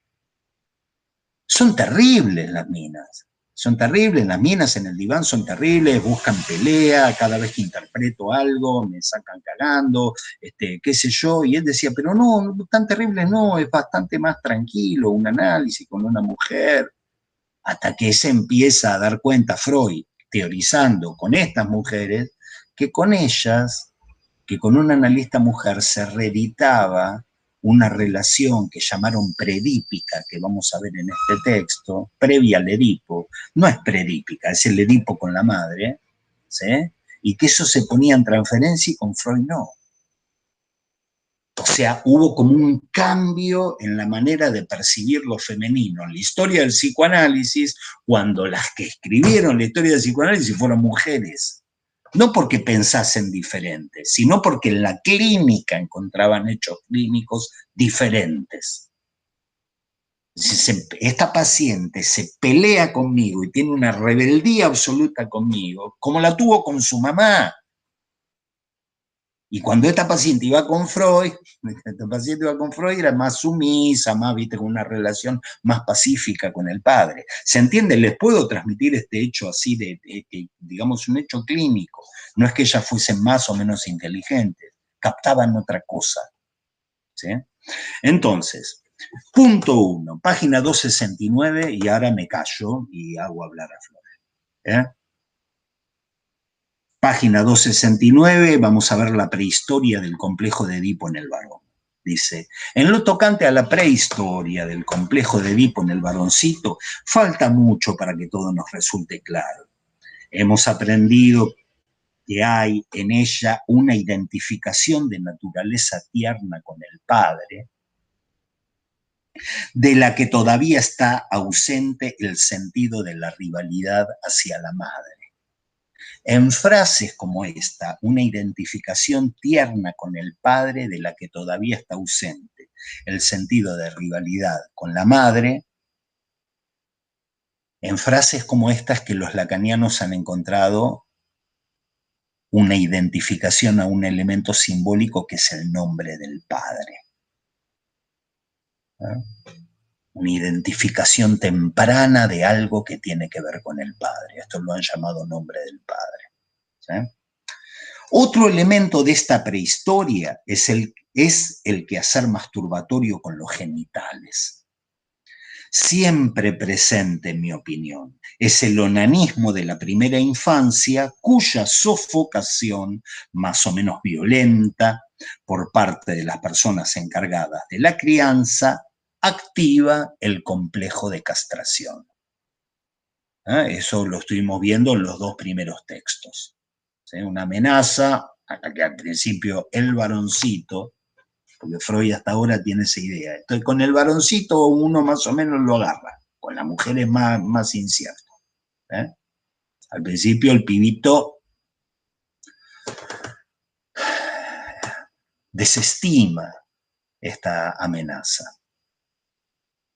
son terribles las minas. Son terribles, las minas en el diván son terribles, buscan pelea, cada vez que interpreto algo me sacan cagando, qué sé yo, y él decía, pero no, tan terribles no, es bastante más tranquilo un análisis con una mujer, hasta que se empieza a dar cuenta Freud, teorizando con estas mujeres, que con ellas, que con una analista mujer se reeditaba una relación que llamaron predípica, que vamos a ver en este texto, previa al Edipo, no es predípica, es el Edipo con la madre, ¿sí? Y que eso se ponía en transferencia y con Freud no. O sea, hubo como un cambio en la manera de percibir lo femenino en la historia del psicoanálisis, cuando las que escribieron la historia del psicoanálisis fueron mujeres. No porque pensasen diferente, sino porque en la clínica encontraban hechos clínicos diferentes. Si esta paciente se pelea conmigo y tiene una rebeldía absoluta conmigo, como la tuvo con su mamá. Y cuando esta paciente iba con Freud, era más sumisa, más, viste, con una relación más pacífica con el padre. ¿Se entiende? Les puedo transmitir este hecho así digamos, un hecho clínico. No es que ellas fuesen más o menos inteligentes, captaban otra cosa. ¿Sí? Entonces, punto 1, página 269, y ahora me callo y hago hablar a Flores. Página 269, vamos a ver la prehistoria del complejo de Edipo en el varón. Dice, en lo tocante a la prehistoria del complejo de Edipo en el varoncito, falta mucho para que todo nos resulte claro. Hemos aprendido que hay en ella una identificación de naturaleza tierna con el padre, de la que todavía está ausente el sentido de la rivalidad hacia la madre. En frases como esta, una identificación tierna con el padre de la que todavía está ausente, el sentido de rivalidad con la madre, en frases como estas que los lacanianos han encontrado una identificación a un elemento simbólico que es el nombre del padre. Una identificación temprana de algo que tiene que ver con el padre. Esto lo han llamado nombre del padre. ¿Sí? Otro elemento de esta prehistoria es el quehacer masturbatorio con los genitales. Siempre presente, en mi opinión, es el onanismo de la primera infancia, cuya sofocación, más o menos violenta, por parte de las personas encargadas de la crianza, activa el complejo de castración. Eso lo estuvimos viendo en los dos primeros textos. ¿Sí? Una amenaza, a que al principio el varoncito, porque Freud hasta ahora tiene esa idea. Entonces, con el varoncito uno más o menos lo agarra, con la mujer es más incierto. Al principio el pibito desestima esta amenaza,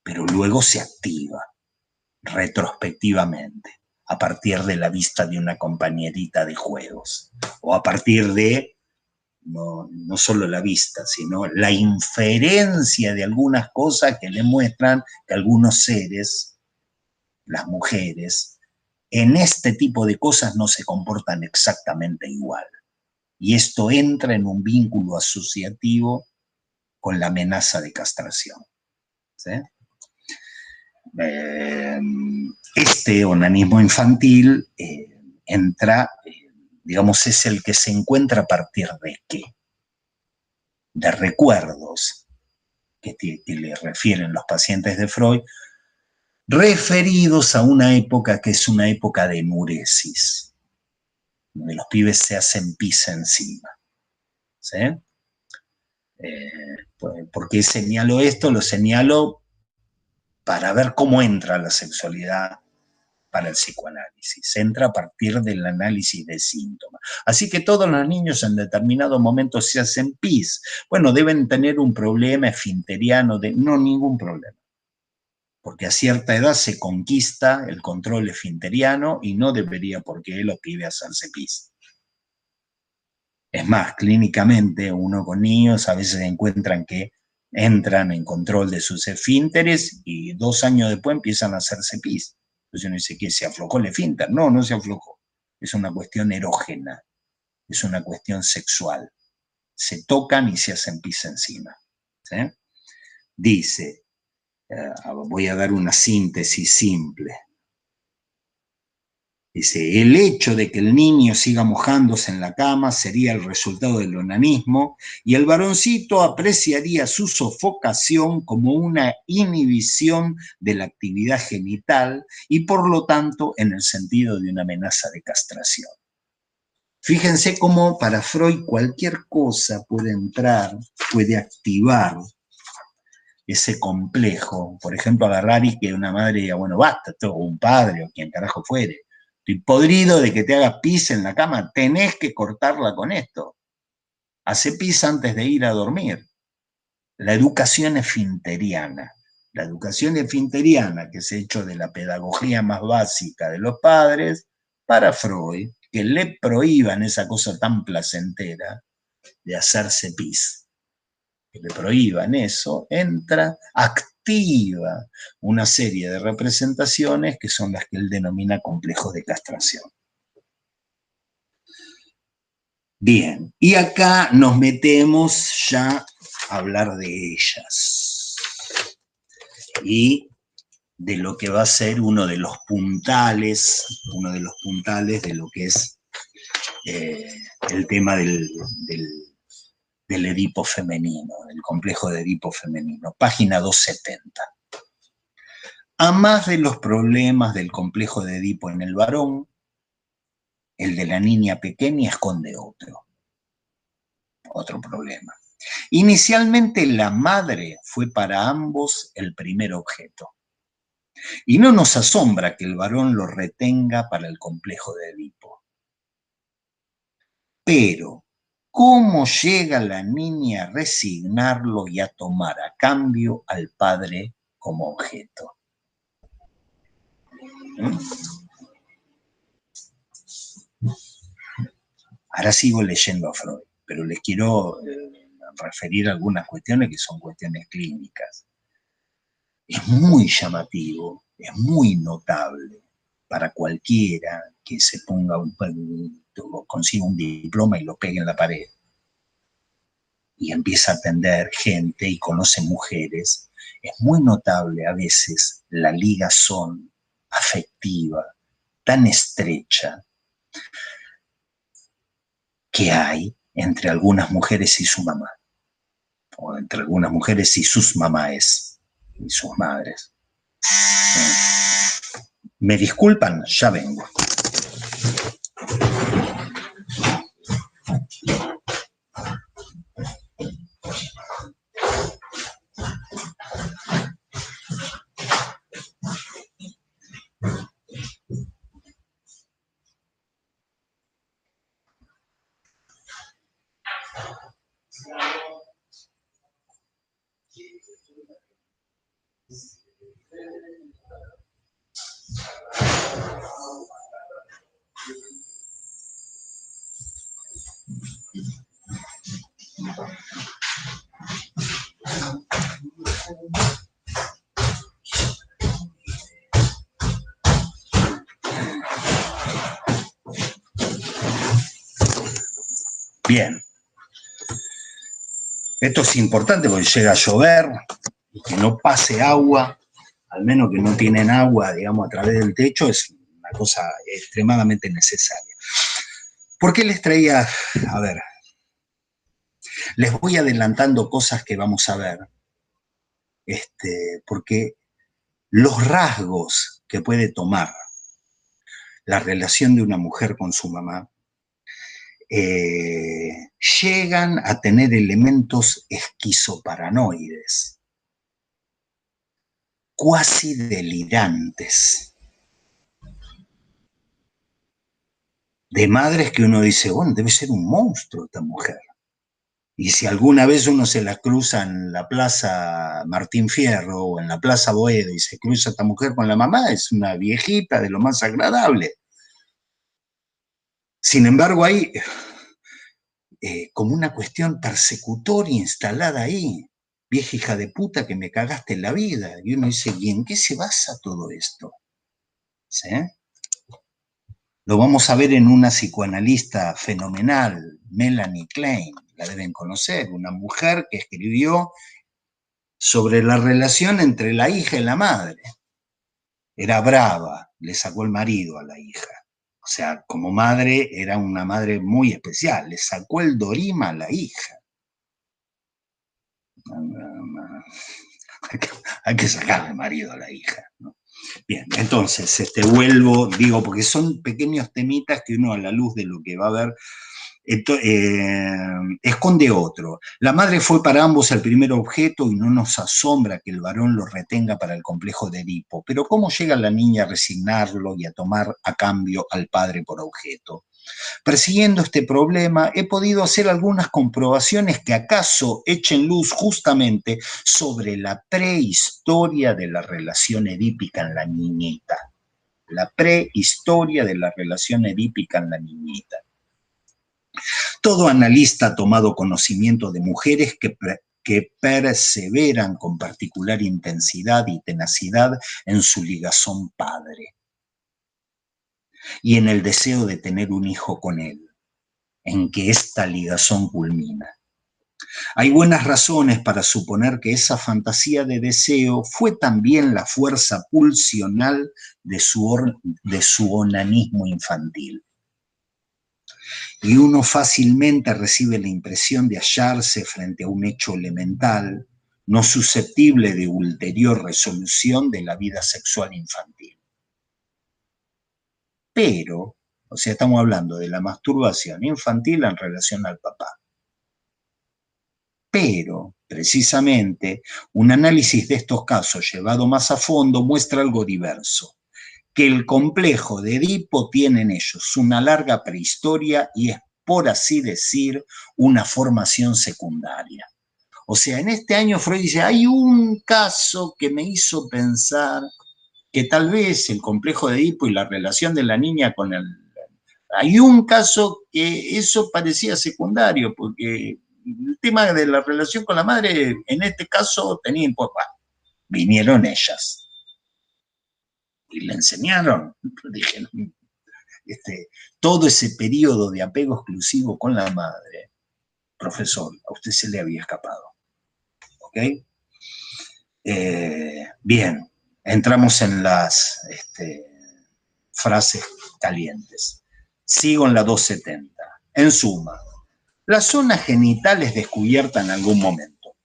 pero luego se activa retrospectivamente, a partir de la vista de una compañerita de juegos, o a partir de no solo la vista, sino la inferencia de algunas cosas que le muestran que algunos seres, las mujeres, en este tipo de cosas no se comportan exactamente igual. Y esto entra en un vínculo asociativo con la amenaza de castración. ¿Sí? Este onanismo infantil entra, digamos, es el que se encuentra a partir de ¿qué? De recuerdos que le refieren los pacientes de Freud, referidos a una época que es una época de enuresis, donde los pibes se hacen pis encima. ¿Sí? ¿Por qué señalo esto? Lo señalo para ver cómo entra la sexualidad para el psicoanálisis. Entra a partir del análisis de síntomas. Así que todos los niños en determinado momento se hacen pis. Bueno, deben tener un problema esfinteriano, no ningún problema. Porque a cierta edad se conquista el control esfinteriano y no debería por qué los pibes hacerse pis. Es más, clínicamente uno con niños a veces encuentran que entran en control de sus esfínteres y 2 años después empiezan a hacerse pis. Entonces uno dice que se aflojó el esfínter. No, no se aflojó. Es una cuestión erógena, es una cuestión sexual. Se tocan y se hacen pis encima. ¿Sí? Dice, voy a dar una síntesis simple. Dice, el hecho de que el niño siga mojándose en la cama sería el resultado del onanismo y el varoncito apreciaría su sofocación como una inhibición de la actividad genital y por lo tanto en el sentido de una amenaza de castración. Fíjense cómo para Freud cualquier cosa puede entrar, puede activar ese complejo. Por ejemplo, agarrar y que una madre diga, bueno, basta, o un padre o quien carajo fuere. Estoy podrido de que te hagas pis en la cama, tenés que cortarla con esto. Hace pis antes de ir a dormir. La educación esfinteriana. La educación esfinteriana, que es hecho de la pedagogía más básica de los padres, para Freud, que le prohíban esa cosa tan placentera de hacerse pis, que le prohíban eso, activa una serie de representaciones que son las que él denomina complejos de castración. Bien, y acá nos metemos ya a hablar de ellas y de lo que va a ser uno de los puntales de lo que es el tema del Edipo femenino, el complejo de Edipo femenino, página 270. A más de los problemas del complejo de Edipo en el varón, el de la niña pequeña esconde otro problema. Inicialmente la madre fue para ambos el primer objeto. Y no nos asombra que el varón lo retenga para el complejo de Edipo. Pero, ¿cómo llega la niña a resignarlo y a tomar a cambio al padre como objeto? Ahora sigo leyendo a Freud, pero les quiero referir algunas cuestiones que son cuestiones clínicas. Es muy llamativo, es muy notable para cualquiera que se ponga consiga un diploma y lo pegue en la pared y empieza a atender gente y conoce mujeres. Es muy notable a veces la ligazón afectiva tan estrecha que hay entre algunas mujeres y su mamá, o entre algunas mujeres y sus mamás y sus madres. ¿Me disculpan? Ya vengo. Bien. Esto es importante porque llega a llover y que no pase agua, al menos que no tienen agua, digamos, a través del techo, es una cosa extremadamente necesaria. ¿Por qué les traía? A ver, les voy adelantando cosas que vamos a ver, porque los rasgos que puede tomar la relación de una mujer con su mamá llegan a tener elementos esquizoparanoides, cuasi delirantes, de madres que uno dice, bueno, debe ser un monstruo esta mujer. Y si alguna vez uno se la cruza en la Plaza Martín Fierro o en la Plaza Boedo y se cruza esta mujer con la mamá, es una viejita de lo más agradable. Sin embargo, hay como una cuestión persecutoria instalada ahí. Vieja hija de puta que me cagaste en la vida. Y uno dice, ¿y en qué se basa todo esto? ¿Sí? Lo vamos a ver en una psicoanalista fenomenal, Melanie Klein, la deben conocer, una mujer que escribió sobre la relación entre la hija y la madre. Era brava, le sacó el marido a la hija. O sea, como madre era una madre muy especial, le sacó el dorima a la hija. Hay que sacarle el marido a la hija, ¿no? Bien, entonces, vuelvo, digo, porque son pequeños temitas que uno a la luz de lo que va a ver esconde otro. La madre fue para ambos el primer objeto y no nos asombra que el varón lo retenga para el complejo de Edipo. Pero ¿cómo llega la niña a resignarlo y a tomar a cambio al padre por objeto? Persiguiendo este problema, he podido hacer algunas comprobaciones que acaso echen luz justamente sobre la prehistoria de la relación edípica en la niñita. La prehistoria de la relación edípica en la niñita. Todo analista ha tomado conocimiento de mujeres que perseveran con particular intensidad y tenacidad en su ligazón padre y en el deseo de tener un hijo con él, en que esta ligazón culmina. Hay buenas razones para suponer que esa fantasía de deseo fue también la fuerza pulsional de su onanismo infantil. Y uno fácilmente recibe la impresión de hallarse frente a un hecho elemental, no susceptible de ulterior resolución de la vida sexual infantil. Pero, o sea, estamos hablando de la masturbación infantil en relación al papá. Pero, precisamente, un análisis de estos casos llevado más a fondo muestra algo diverso, que el complejo de Edipo tiene en ellos una larga prehistoria y es por así decir, una formación secundaria. O sea, en este año Freud dice, hay un caso que me hizo pensar que tal vez el complejo de Edipo y la relación de la niña con el... Hay un caso que eso parecía secundario, porque el tema de la relación con la madre, en este caso, tenía importancia. Vinieron ellas y le enseñaron, dijeron, todo ese periodo de apego exclusivo con la madre, profesor, a usted se le había escapado. ¿Ok? Bien, entramos en las frases calientes. Sigo en la 270. En suma, la zona genital es descubierta en algún momento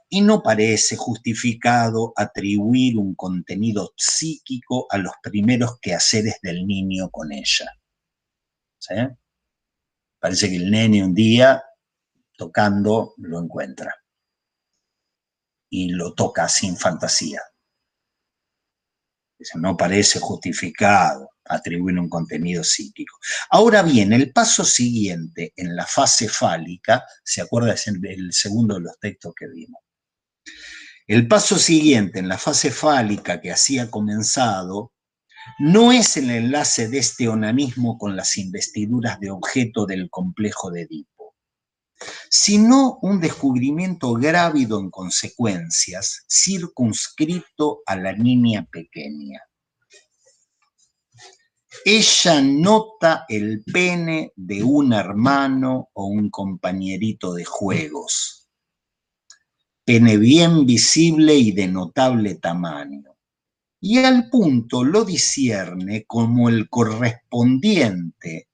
y no parece justificado atribuir un contenido psíquico a los primeros quehaceres del niño con ella. ¿Sí? Parece que el nene un día, tocando, lo encuentra y lo toca sin fantasía. No parece justificado atribuir un contenido psíquico. Ahora bien, el paso siguiente en la fase fálica, ¿se acuerda? Es el segundo de los textos que vimos. El paso siguiente en la fase fálica que así ha comenzado no es el enlace de este onanismo con las investiduras de objeto del complejo de Edipo, sino un descubrimiento grávido en consecuencias, circunscrito a la niña pequeña. Ella nota el pene de un hermano o un compañerito de juegos, pene bien visible y de notable tamaño, y al punto lo discierne como el correspondiente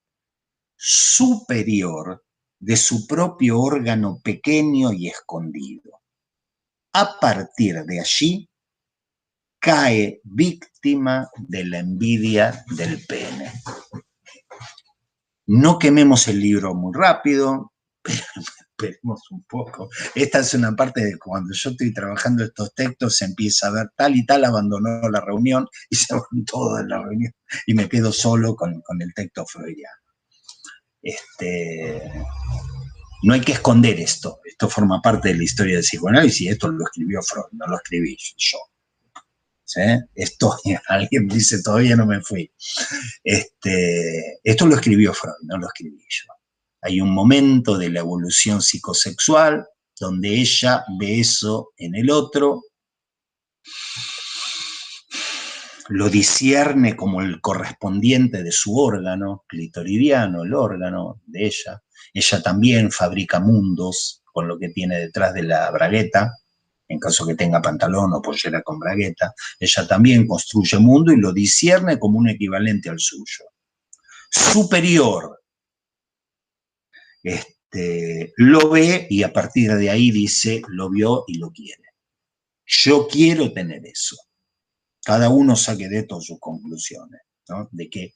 superior de su propio órgano pequeño y escondido. A partir de allí, cae víctima de la envidia del pene. No quememos el libro muy rápido, pero esperemos un poco. Esta es una parte de cuando yo estoy trabajando estos textos, se empieza a ver tal y tal abandonó la reunión y se van todos de la reunión y me quedo solo con el texto freudiano. No hay que esconder esto forma parte de la historia del psicoanálisis, esto lo escribió Freud, no lo escribí yo. ¿Sí? Alguien dice, todavía no me fui. Esto lo escribió Freud, no lo escribí yo. Hay un momento de la evolución psicosexual donde ella ve eso en el otro, lo discierne como el correspondiente de su órgano clitoridiano, el órgano de ella. Ella también fabrica mundos con lo que tiene detrás de la bragueta, en caso que tenga pantalón o pollera con bragueta. Ella también construye mundo y lo discierne como un equivalente al suyo. Superior. Lo ve y a partir de ahí dice, lo vio y lo quiere. Yo quiero tener eso. Cada uno saque de esto sus conclusiones, ¿no? De que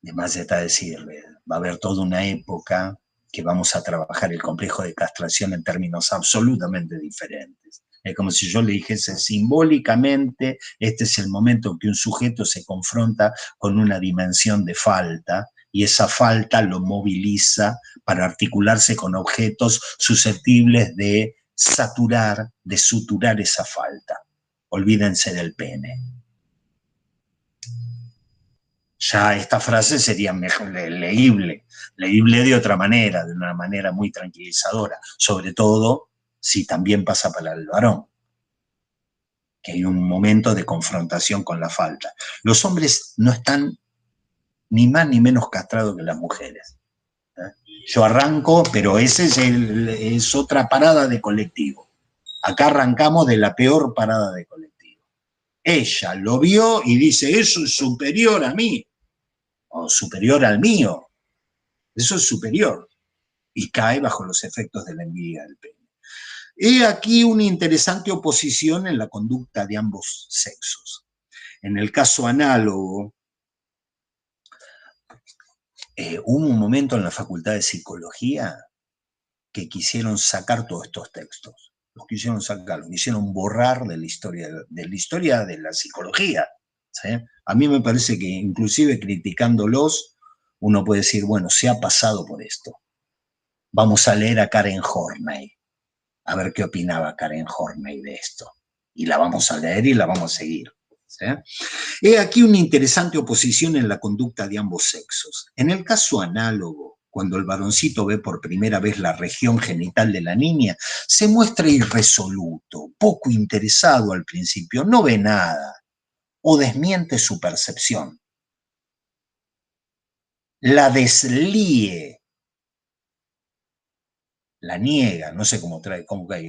de más está decirle, va a haber toda una época que vamos a trabajar el complejo de castración en términos absolutamente diferentes. Es como si yo le dijese simbólicamente, este es el momento en que un sujeto se confronta con una dimensión de falta y esa falta lo moviliza para articularse con objetos susceptibles de saturar, de suturar esa falta. Olvídense del pene. Ya esta frase sería mejor leíble de otra manera, de una manera muy tranquilizadora, sobre todo si también pasa para el varón, que hay un momento de confrontación con la falta. Los hombres no están ni más ni menos castrados que las mujeres. Yo arranco, pero ese es otra parada de colectivo. Acá arrancamos de la peor parada de colectivo. Ella lo vio y dice, eso es superior a mí, o superior al mío. Eso es superior y cae bajo los efectos de la envidia del pene. He aquí una interesante oposición en la conducta de ambos sexos. En el caso análogo, hubo un momento en la Facultad de Psicología que quisieron sacar todos estos textos. Los quisieron sacar, los quisieron borrar de la historia de la psicología. ¿Sí? A mí me parece que inclusive criticándolos, uno puede decir, bueno, se ha pasado por esto. Vamos a leer a Karen Horney, a ver qué opinaba Karen Horney de esto. Y la vamos a leer y la vamos a seguir. ¿Sí? He aquí una interesante oposición en la conducta de ambos sexos. En el caso análogo, cuando el varoncito ve por primera vez la región genital de la niña, se muestra irresoluto, poco interesado al principio, no ve nada o desmiente su percepción. La deslíe, la niega, no sé cómo trae,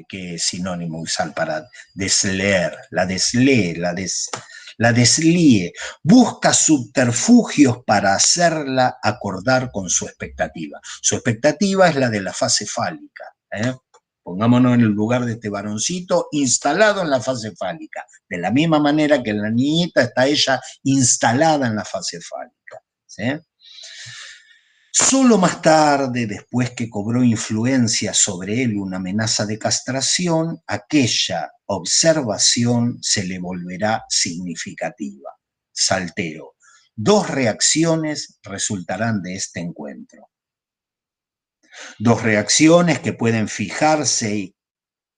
qué sinónimo usar para desleer, la deslíe, la deslíe, busca subterfugios para hacerla acordar con su expectativa. Su expectativa es la de la fase fálica. Pongámonos en el lugar de este varoncito instalado en la fase fálica. De la misma manera que la niñita está ella instalada en la fase fálica. ¿Sí? Solo más tarde, después que cobró influencia sobre él una amenaza de castración, aquella observación se le volverá significativa. Saltero. 2 reacciones resultarán de este encuentro. 2 reacciones que pueden fijarse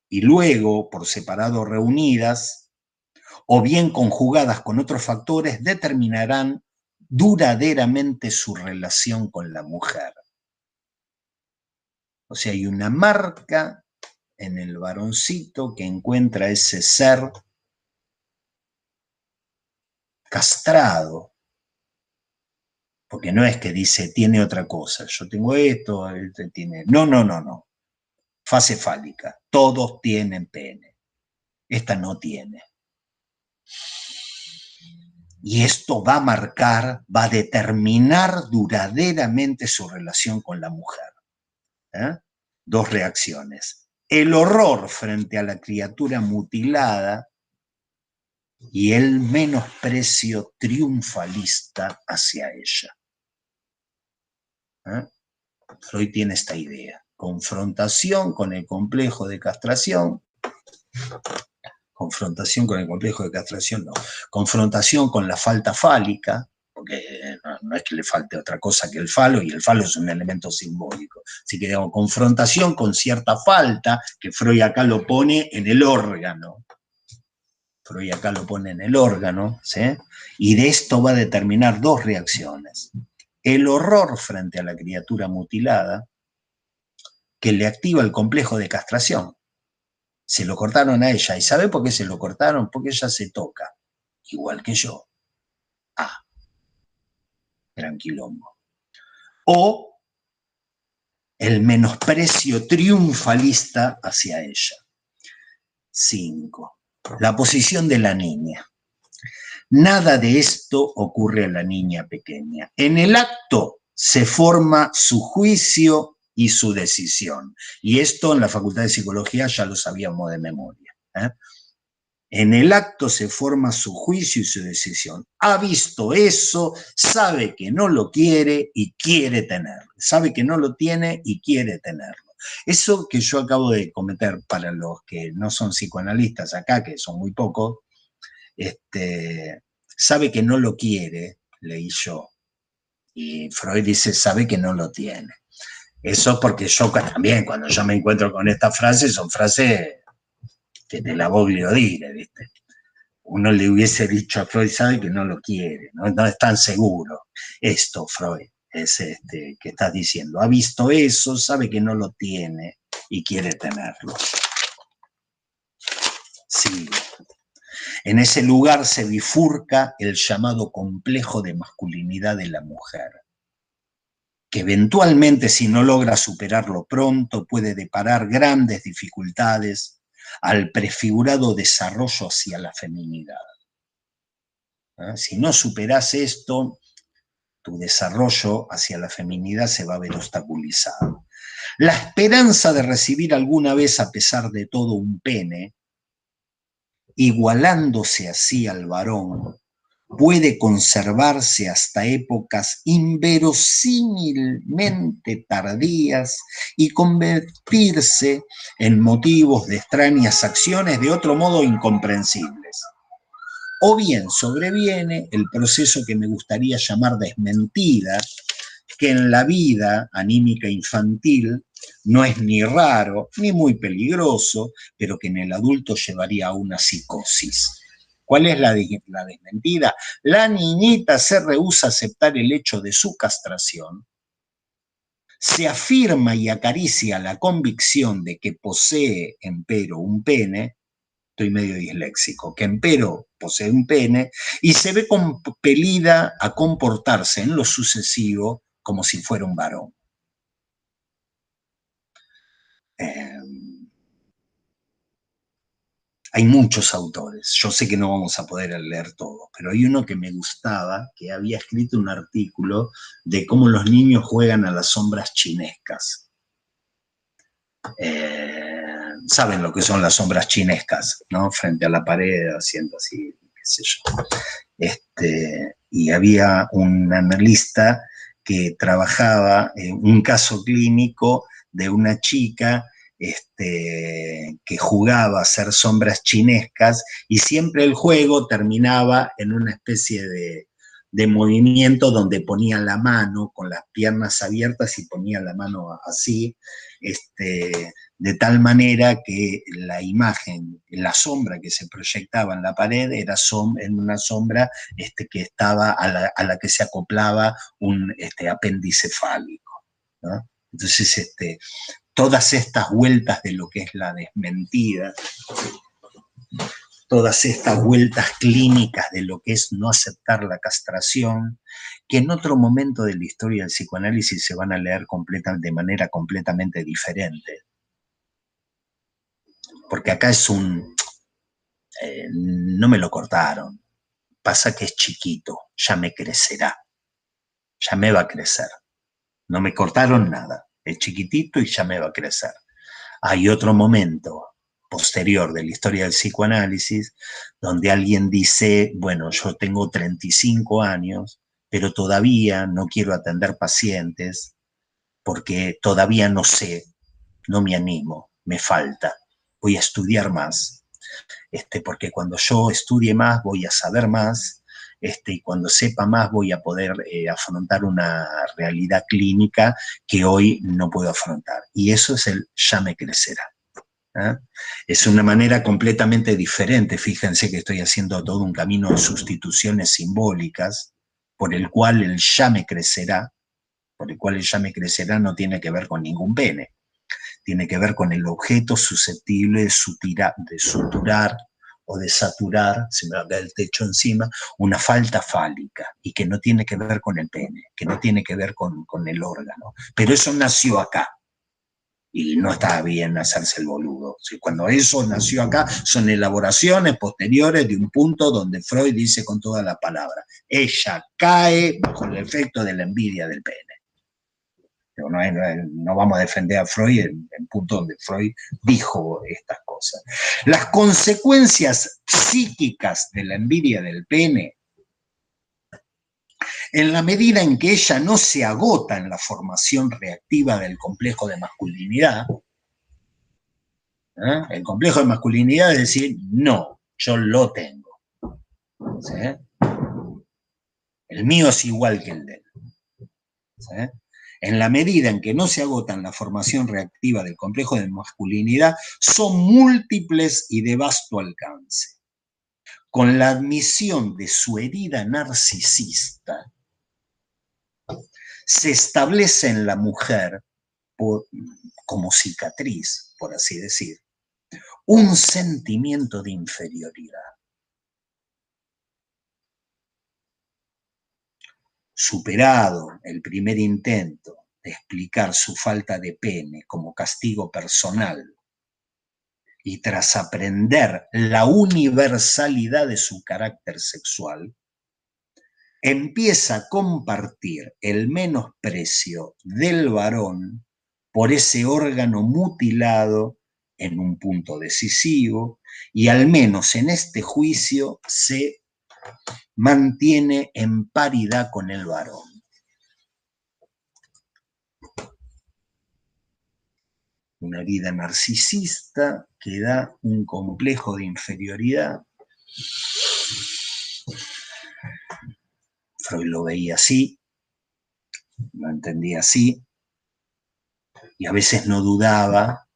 y luego, por separado reunidas, o bien conjugadas con otros factores, determinarán duraderamente su relación con la mujer. O sea, hay una marca en el varoncito que encuentra ese ser castrado, porque no es que dice, tiene otra cosa, yo tengo esto, este tiene... No, no, no, no. Fase fálica, todos tienen pene. Esta no tiene. Y esto va a marcar, va a determinar duraderamente su relación con la mujer. 2 reacciones. El horror frente a la criatura mutilada y el menosprecio triunfalista hacia ella. Freud tiene esta idea. Confrontación con el complejo de castración. Confrontación con el complejo de castración, no. Confrontación con la falta fálica, porque no es que le falte otra cosa que el falo, y el falo es un elemento simbólico. Así que digamos, confrontación con cierta falta, que Freud acá lo pone en el órgano. Freud acá lo pone en el órgano, ¿sí? Y de esto va a determinar 2 reacciones. El horror frente a la criatura mutilada, que le activa el complejo de castración. Se lo cortaron a ella. ¿Y sabe por qué se lo cortaron? Porque ella se toca, igual que yo. Gran quilombo. O el menosprecio triunfalista hacia ella. 5. La posición de la niña. Nada de esto ocurre a la niña pequeña. En el acto se forma su juicio y su decisión. Y esto en la Facultad de Psicología ya lo sabíamos de memoria. En el acto se forma su juicio y su decisión. Ha visto eso, sabe que no lo quiere y quiere tenerlo. Sabe que no lo tiene y quiere tenerlo. Eso que yo acabo de comentar para los que no son psicoanalistas acá, que son muy pocos, sabe que no lo quiere, leí yo. Y Freud dice, sabe que no lo tiene. Eso porque yo también, cuando yo me encuentro con estas frases, son frases que te la voglio dire, ¿viste? Uno le hubiese dicho a Freud, sabe que no lo quiere, no es tan seguro. Esto, Freud, es que estás diciendo. Ha visto eso, sabe que no lo tiene y quiere tenerlo. Sí. En ese lugar se bifurca el llamado complejo de masculinidad de la mujer, que eventualmente, si no logra superarlo pronto, puede deparar grandes dificultades al prefigurado desarrollo hacia la feminidad. Si no superás esto, tu desarrollo hacia la feminidad se va a ver obstaculizado. La esperanza de recibir alguna vez, a pesar de todo, un pene, igualándose así al varón, puede conservarse hasta épocas inverosímilmente tardías y convertirse en motivos de extrañas acciones de otro modo incomprensibles. O bien sobreviene el proceso que me gustaría llamar desmentida, que en la vida anímica infantil no es ni raro ni muy peligroso, pero que en el adulto llevaría a una psicosis. ¿Cuál es la desmentida? La niñita se rehúsa a aceptar el hecho de su castración, se afirma y acaricia la convicción de que posee, empero, un pene, estoy medio disléxico, que empero posee un pene, y se ve compelida a comportarse en lo sucesivo como si fuera un varón. Hay muchos autores, yo sé que no vamos a poder leer todos, pero hay uno que me gustaba, que había escrito un artículo de cómo los niños juegan a las sombras chinescas. Saben lo que son las sombras chinescas, ¿no? Frente a la pared, haciendo así, qué sé yo. Y había un analista que trabajaba en un caso clínico de una chica que jugaba a hacer sombras chinescas y siempre el juego terminaba en una especie de movimiento donde ponía la mano con las piernas abiertas y ponía la mano así, de tal manera que la imagen, la sombra que se proyectaba en la pared era en una sombra que estaba a la que se acoplaba un apéndice fálico, ¿no? Entonces, todas estas vueltas de lo que es la desmentida, todas estas vueltas clínicas de lo que es no aceptar la castración, que en otro momento de la historia del psicoanálisis se van a leer de manera completamente diferente. Porque acá es no me lo cortaron, pasa que es chiquito, ya me crecerá, ya me va a crecer. No me cortaron nada, es chiquitito y ya me va a crecer. Hay otro momento posterior de la historia del psicoanálisis donde alguien dice, bueno, yo tengo 35 años, pero todavía no quiero atender pacientes porque todavía no sé, no me animo, me falta, voy a estudiar más. Porque cuando yo estudie más voy a saber más, y cuando sepa más voy a poder afrontar una realidad clínica que hoy no puedo afrontar. Y eso es el ya me crecerá. ¿Eh? Es una manera completamente diferente, fíjense que estoy haciendo todo un camino de sustituciones simbólicas, por el cual el ya me crecerá, no tiene que ver con ningún pene, tiene que ver con el objeto susceptible de suturar o de saturar, se me va a caer el techo encima, una falta fálica, y que no tiene que ver con el pene, que no tiene que ver con el órgano. Pero eso nació acá, y no está bien hacerse el boludo. Cuando eso nació acá, son elaboraciones posteriores de un punto donde Freud dice con toda la palabra, ella cae bajo el efecto de la envidia del pene. No vamos a defender a Freud en el punto donde Freud dijo estas cosas. Las consecuencias psíquicas de la envidia del pene, en la medida en que ella no se agota en la formación reactiva del complejo de masculinidad, el complejo de masculinidad es decir, no, yo lo tengo. ¿Sí? El mío es igual que el de él. ¿Sí? En la medida en que no se agotan la formación reactiva del complejo de masculinidad, son múltiples y de vasto alcance. Con la admisión de su herida narcisista, se establece en la mujer, como cicatriz, por así decir, un sentimiento de inferioridad. Superado el primer intento de explicar su falta de pene como castigo personal y tras aprender la universalidad de su carácter sexual, empieza a compartir el menosprecio del varón por ese órgano mutilado en un punto decisivo y al menos en este juicio se mantiene en paridad con el varón. Una herida narcisista que da un complejo de inferioridad. Freud lo veía así, lo entendía así, y a veces no dudaba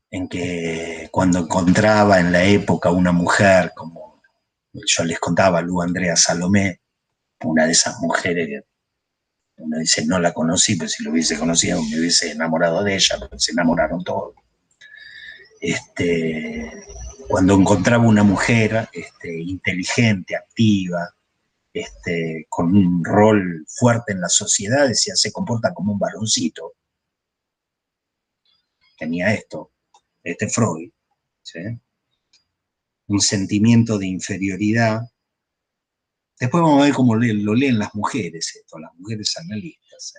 en que cuando encontraba en la época una mujer, como yo les contaba, Lu Andrea Salomé, una de esas mujeres que uno dice, no la conocí, pero si lo hubiese conocido me hubiese enamorado de ella, porque se enamoraron todos. Cuando encontraba una mujer inteligente, activa, con un rol fuerte en la sociedad, decía, se comporta como un varoncito. Tenía esto, Freud, ¿sí? Un sentimiento de inferioridad. Después vamos a ver cómo lo leen las mujeres esto, las mujeres analistas.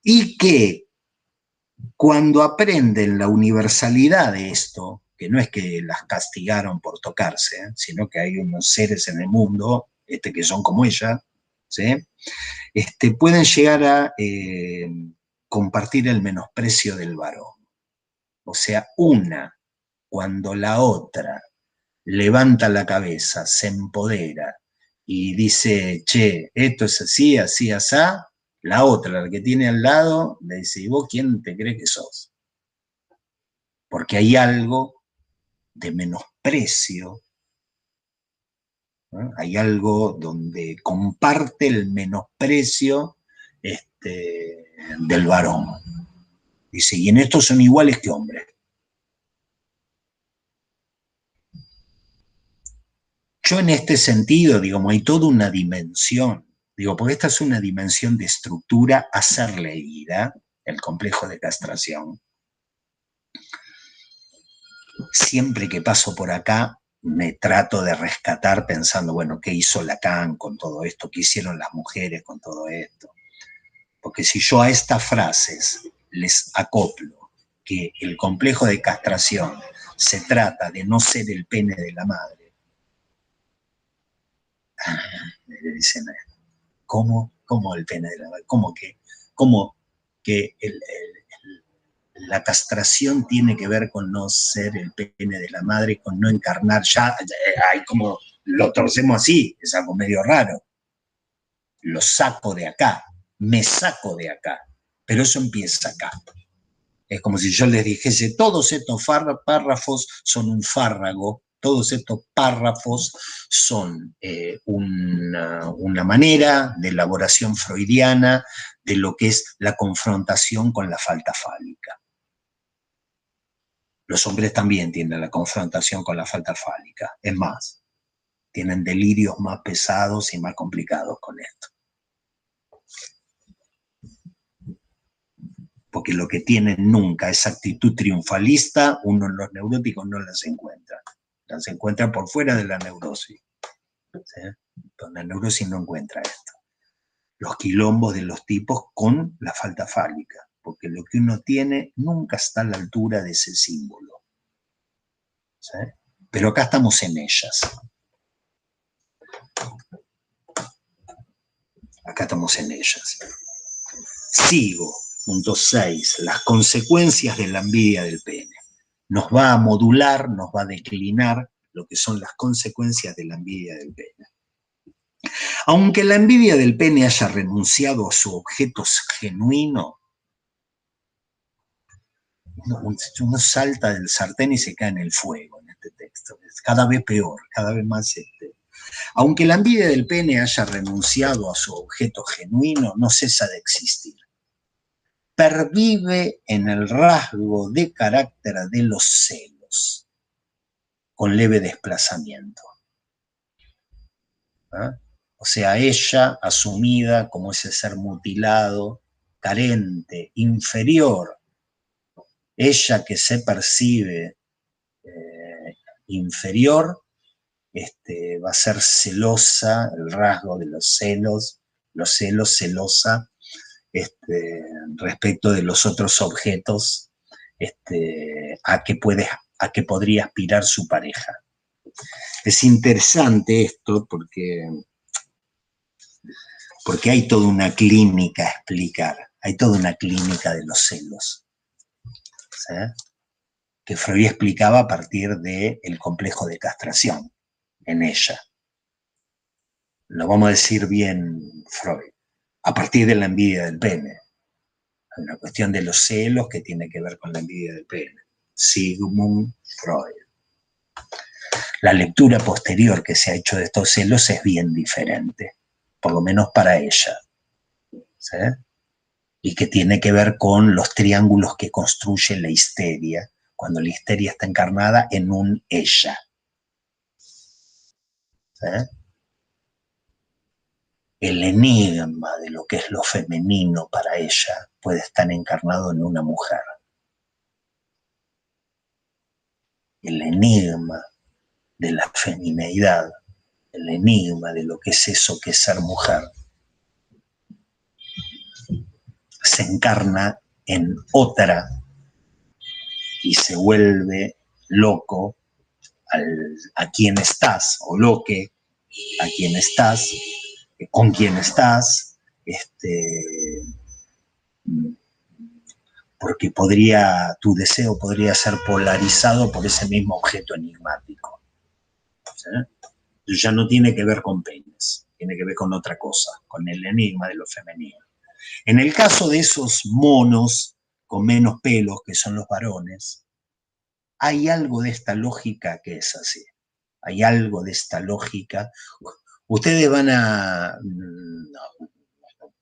Y que cuando aprenden la universalidad de esto, que no es que las castigaron por tocarse, sino que hay unos seres en el mundo que son como ella, ¿sí? Pueden llegar a compartir el menosprecio del varón. O sea, una, cuando la otra levanta la cabeza, se empodera y dice, che, esto es así, así, asá, la otra, la que tiene al lado, le dice, ¿y vos quién te crees que sos? Porque hay algo de menosprecio, ¿no? Hay algo donde comparte el menosprecio del varón. Dice, y en esto son iguales que hombres. Yo en este sentido, digamos, hay toda una dimensión, digo, porque esta es una dimensión de estructura a ser leída, el complejo de castración. Siempre que paso por acá, me trato de rescatar pensando, bueno, ¿qué hizo Lacan con todo esto? ¿Qué hicieron las mujeres con todo esto? Porque si yo a estas frases les acoplo que el complejo de castración se trata de no ser el pene de la madre, le dicen, ¿cómo el pene de la madre? ¿Cómo que la castración tiene que ver con no ser el pene de la madre, con no encarnar ya? Hay como lo torcemos así, es algo medio raro. Lo saco de acá, me saco de acá, pero eso empieza acá. Es como si yo les dijese, todos estos párrafos son un fárrago, todos estos párrafos son una manera de elaboración freudiana de lo que es la confrontación con la falta fálica. Los hombres también tienen la confrontación con la falta fálica. Es más, tienen delirios más pesados y más complicados con esto. Porque lo que tienen nunca es actitud triunfalista, uno en los neuróticos no las encuentra. Las encuentra por fuera de la neurosis. ¿Sí? La neurosis no encuentra esto. Los quilombos de los tipos con la falta fálica, porque lo que uno tiene nunca está a la altura de ese símbolo. ¿Sí? Pero acá estamos en ellas. Acá estamos en ellas. Sigo. Punto 6. Las consecuencias de la envidia del pene. Nos va a modular, nos va a declinar lo que son las consecuencias de la envidia del pene. Aunque la envidia del pene haya renunciado a su objeto genuino, uno salta del sartén y se cae en el fuego en este texto. Es cada vez peor, cada vez más. Aunque la envidia del pene haya renunciado a su objeto genuino, no cesa de existir. Pervive en el rasgo de carácter de los celos, con leve desplazamiento. ¿Ah? O sea, ella asumida como ese ser mutilado, carente, inferior, ella que se percibe inferior, va a ser celosa, el rasgo de los celos, celosa, respecto de los otros objetos a que podría aspirar su pareja. Es interesante esto porque hay toda una clínica a explicar, hay toda una clínica de los celos, ¿sí? Que Freud explicaba a partir del complejo de castración en ella. Lo vamos a decir bien Freud, a partir de la envidia del pene. Hay una cuestión de los celos que tiene que ver con la envidia del pene. Sigmund Freud. La lectura posterior que se ha hecho de estos celos es bien diferente, por lo menos para ella, ¿sí? Y que tiene que ver con los triángulos que construye la histeria, cuando la histeria está encarnada en un ella, ¿sí? El enigma de lo que es lo femenino para ella puede estar encarnado en una mujer. El enigma de la femineidad, el enigma de lo que es eso que es ser mujer, se encarna en otra y se vuelve loco a quien estás, o loque a quien estás, con quien estás, porque tu deseo podría ser polarizado por ese mismo objeto enigmático, ¿sí? Ya no tiene que ver con penes, tiene que ver con otra cosa, con el enigma de lo femenino. En el caso de esos monos con menos pelos, que son los varones, hay algo de esta lógica que es así. Hay algo de esta lógica. Ustedes van a...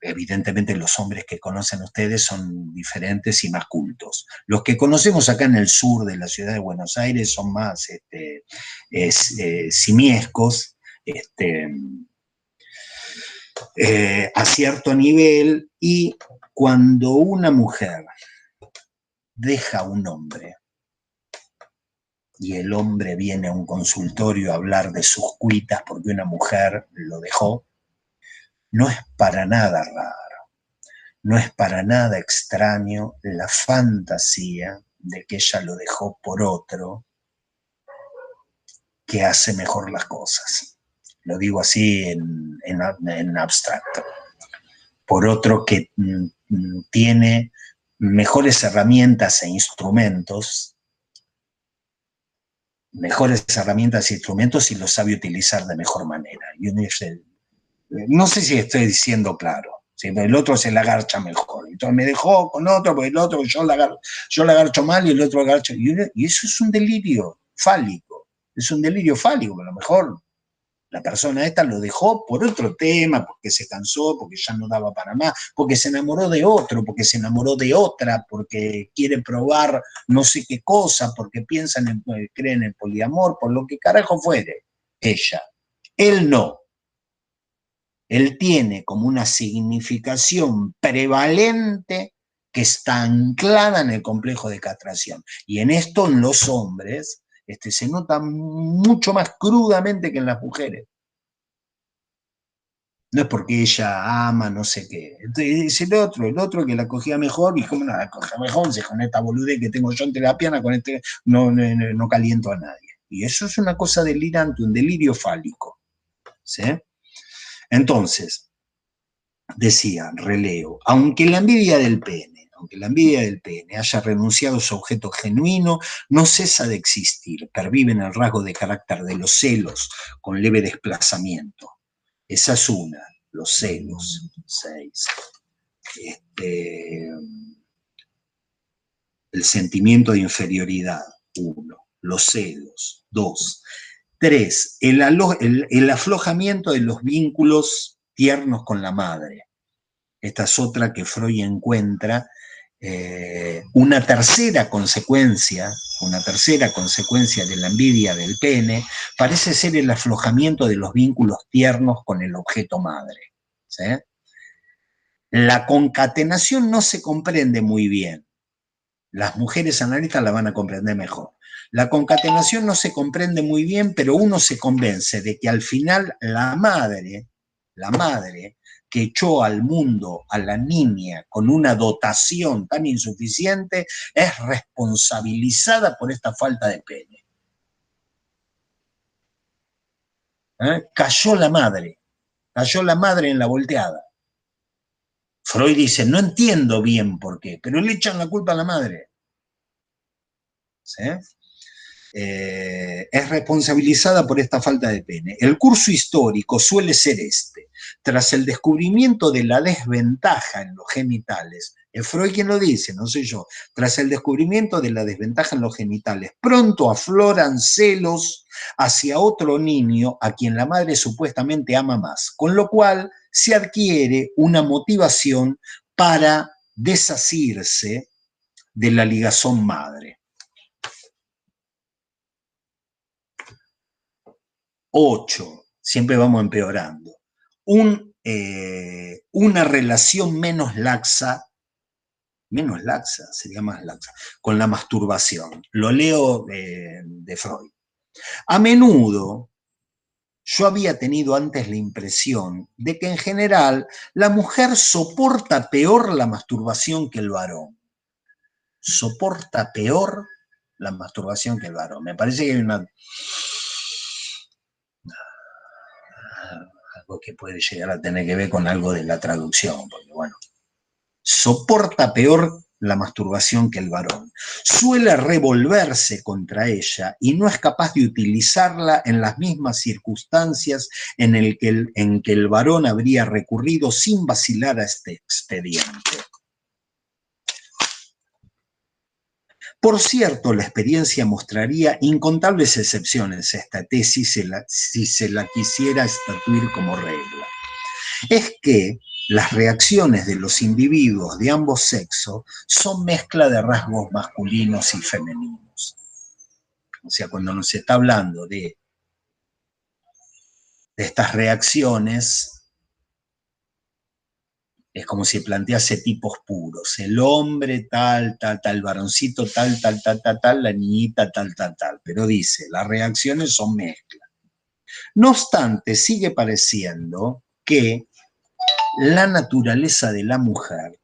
Evidentemente los hombres que conocen ustedes son diferentes y más cultos. Los que conocemos acá en el sur de la ciudad de Buenos Aires son más simiescos, a cierto nivel, y cuando una mujer deja a un hombre y el hombre viene a un consultorio a hablar de sus cuitas porque una mujer lo dejó, no es para nada raro, no es para nada extraño la fantasía de que ella lo dejó por otro que hace mejor las cosas. Lo digo así en abstracto. Por otro que tiene mejores herramientas e instrumentos, y los sabe utilizar de mejor manera. Y uno dice, no sé si estoy diciendo claro, ¿sí? El otro se la garcha mejor, entonces me dejó con otro, porque el otro yo la garcho mal y el otro garcha, y eso es un delirio fálico, a lo mejor la persona esta lo dejó por otro tema, porque se cansó, porque ya no daba para más, porque se enamoró de otro, porque se enamoró de otra, porque quiere probar no sé qué cosa, porque cree en el poliamor, por lo que carajo fuere, ella. Él no. Él tiene como una significación prevalente que está anclada en el complejo de castración. Y en esto, en los hombres, se nota mucho más crudamente que en las mujeres. No es porque ella ama, no sé qué. Entonces, es el otro que la cogía mejor, y como no la cogía mejor, con esta boludez que tengo yo entre la pierna, no caliento a nadie. Y eso es una cosa delirante, un delirio fálico, ¿sí? Entonces, decía, releo, aunque la envidia del pene haya renunciado a su objeto genuino, no cesa de existir, pervive en el rasgo de carácter de los celos, con leve desplazamiento. Esa es una, los celos. 6. El sentimiento de inferioridad. 1. Los celos. 2. 3. El aflojamiento de los vínculos tiernos con la madre. Esta es otra que Freud encuentra. Una tercera consecuencia de la envidia del pene parece ser el aflojamiento de los vínculos tiernos con el objeto madre, ¿sí? La concatenación no se comprende muy bien. Las mujeres analistas la van a comprender mejor. La concatenación no se comprende muy bien, pero uno se convence de que al final la madre que echó al mundo a la niña con una dotación tan insuficiente, es responsabilizada por esta falta de pene. Cayó la madre en la volteada. Freud dice, no entiendo bien por qué, pero le echan la culpa a la madre. ¿Sí? Es responsabilizada por esta falta de pene. El curso histórico suele ser este. Tras el descubrimiento de la desventaja en los genitales, es Freud quien lo dice, no soy yo, tras el descubrimiento de la desventaja en los genitales, pronto afloran celos hacia otro niño a quien la madre supuestamente ama más, con lo cual se adquiere una motivación para desasirse de la ligazón madre. 8, siempre vamos empeorando. Una relación menos laxa, sería más laxa, con la masturbación. Lo leo de Freud. A menudo yo había tenido antes la impresión de que en general la mujer soporta peor la masturbación que el varón. Soporta peor la masturbación que el varón. Me parece que hay algo que puede llegar a tener que ver con algo de la traducción, porque bueno, soporta peor la masturbación que el varón. Suele revolverse contra ella y no es capaz de utilizarla en las mismas circunstancias en que el varón habría recurrido sin vacilar a este expediente. Por cierto, la experiencia mostraría incontables excepciones a esta tesis si se la quisiera estatuir como regla. Es que las reacciones de los individuos de ambos sexos son mezcla de rasgos masculinos y femeninos. O sea, cuando nos está hablando de estas reacciones, es como si plantease tipos puros. El hombre tal, el varoncito tal, la niñita tal. Pero dice, las reacciones son mezcla. No obstante, sigue pareciendo que la naturaleza de la mujer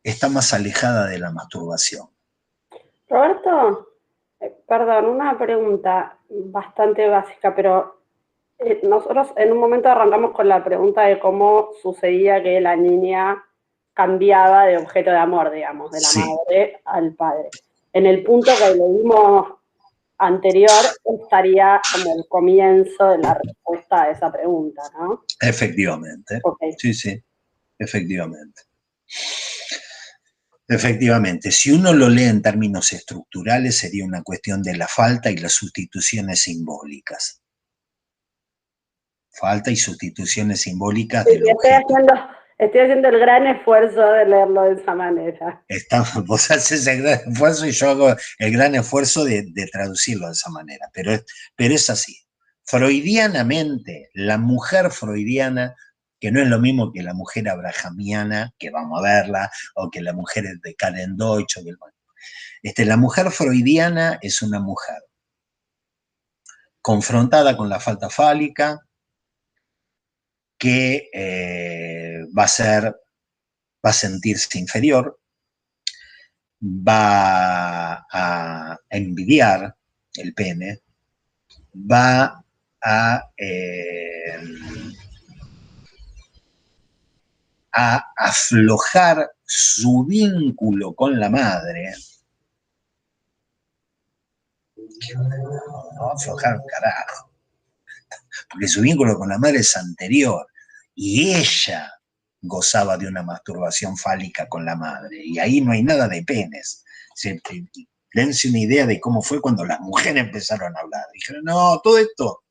está más alejada de la masturbación. Roberto, perdón, una pregunta bastante básica, pero nosotros en un momento arrancamos con la pregunta de cómo sucedía que la niña cambiaba de objeto de amor, digamos, de la madre al padre. En el punto que leímos anterior estaría como el comienzo de la respuesta a esa pregunta, ¿no? Efectivamente. Okay. Sí, efectivamente. Efectivamente, si uno lo lee en términos estructurales, sería una cuestión de la falta y las sustituciones simbólicas. Falta y sustituciones simbólicas del objeto. Estoy haciendo el gran esfuerzo de leerlo de esa manera. Vos haces el gran esfuerzo y yo hago el gran esfuerzo de traducirlo de esa manera, pero es así. Freudianamente, la mujer freudiana, que no es lo mismo que la mujer abrahamiana, que vamos a verla, o que la mujer de Karen Deutsch, la mujer freudiana es una mujer confrontada con la falta fálica, que va a sentirse inferior, va a envidiar el pene, va a aflojar su vínculo con la madre. No, aflojar un carajo. Porque su vínculo con la madre es anterior. Y ella gozaba de una masturbación fálica con la madre. Y ahí no hay nada de penes. Dense una idea de cómo fue cuando las mujeres empezaron a hablar. Dijeron, no, todo esto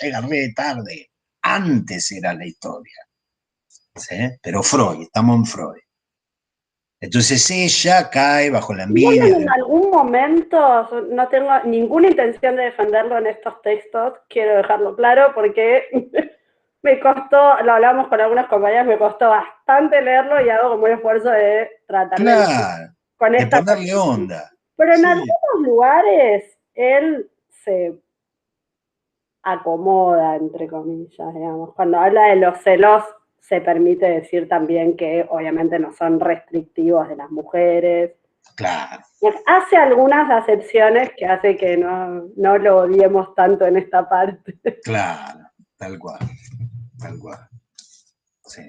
llega re tarde. Antes era la historia. ¿Sí? Pero Freud, estamos en Freud. Entonces ella cae bajo la envidia. En algún momento, no tengo ninguna intención de defenderlo en estos textos, quiero dejarlo claro, porque me costó, lo hablamos con algunas compañeras, me costó bastante leerlo y hago como un esfuerzo de tratar con esta de ponerle onda. Pero en algunos lugares él se acomoda, entre comillas, digamos. Cuando habla de los celos, se permite decir también que obviamente no son restrictivos de las mujeres. Claro. Hace algunas acepciones que hace que no lo odiemos tanto en esta parte. Claro. tal cual, tal cual. Sí.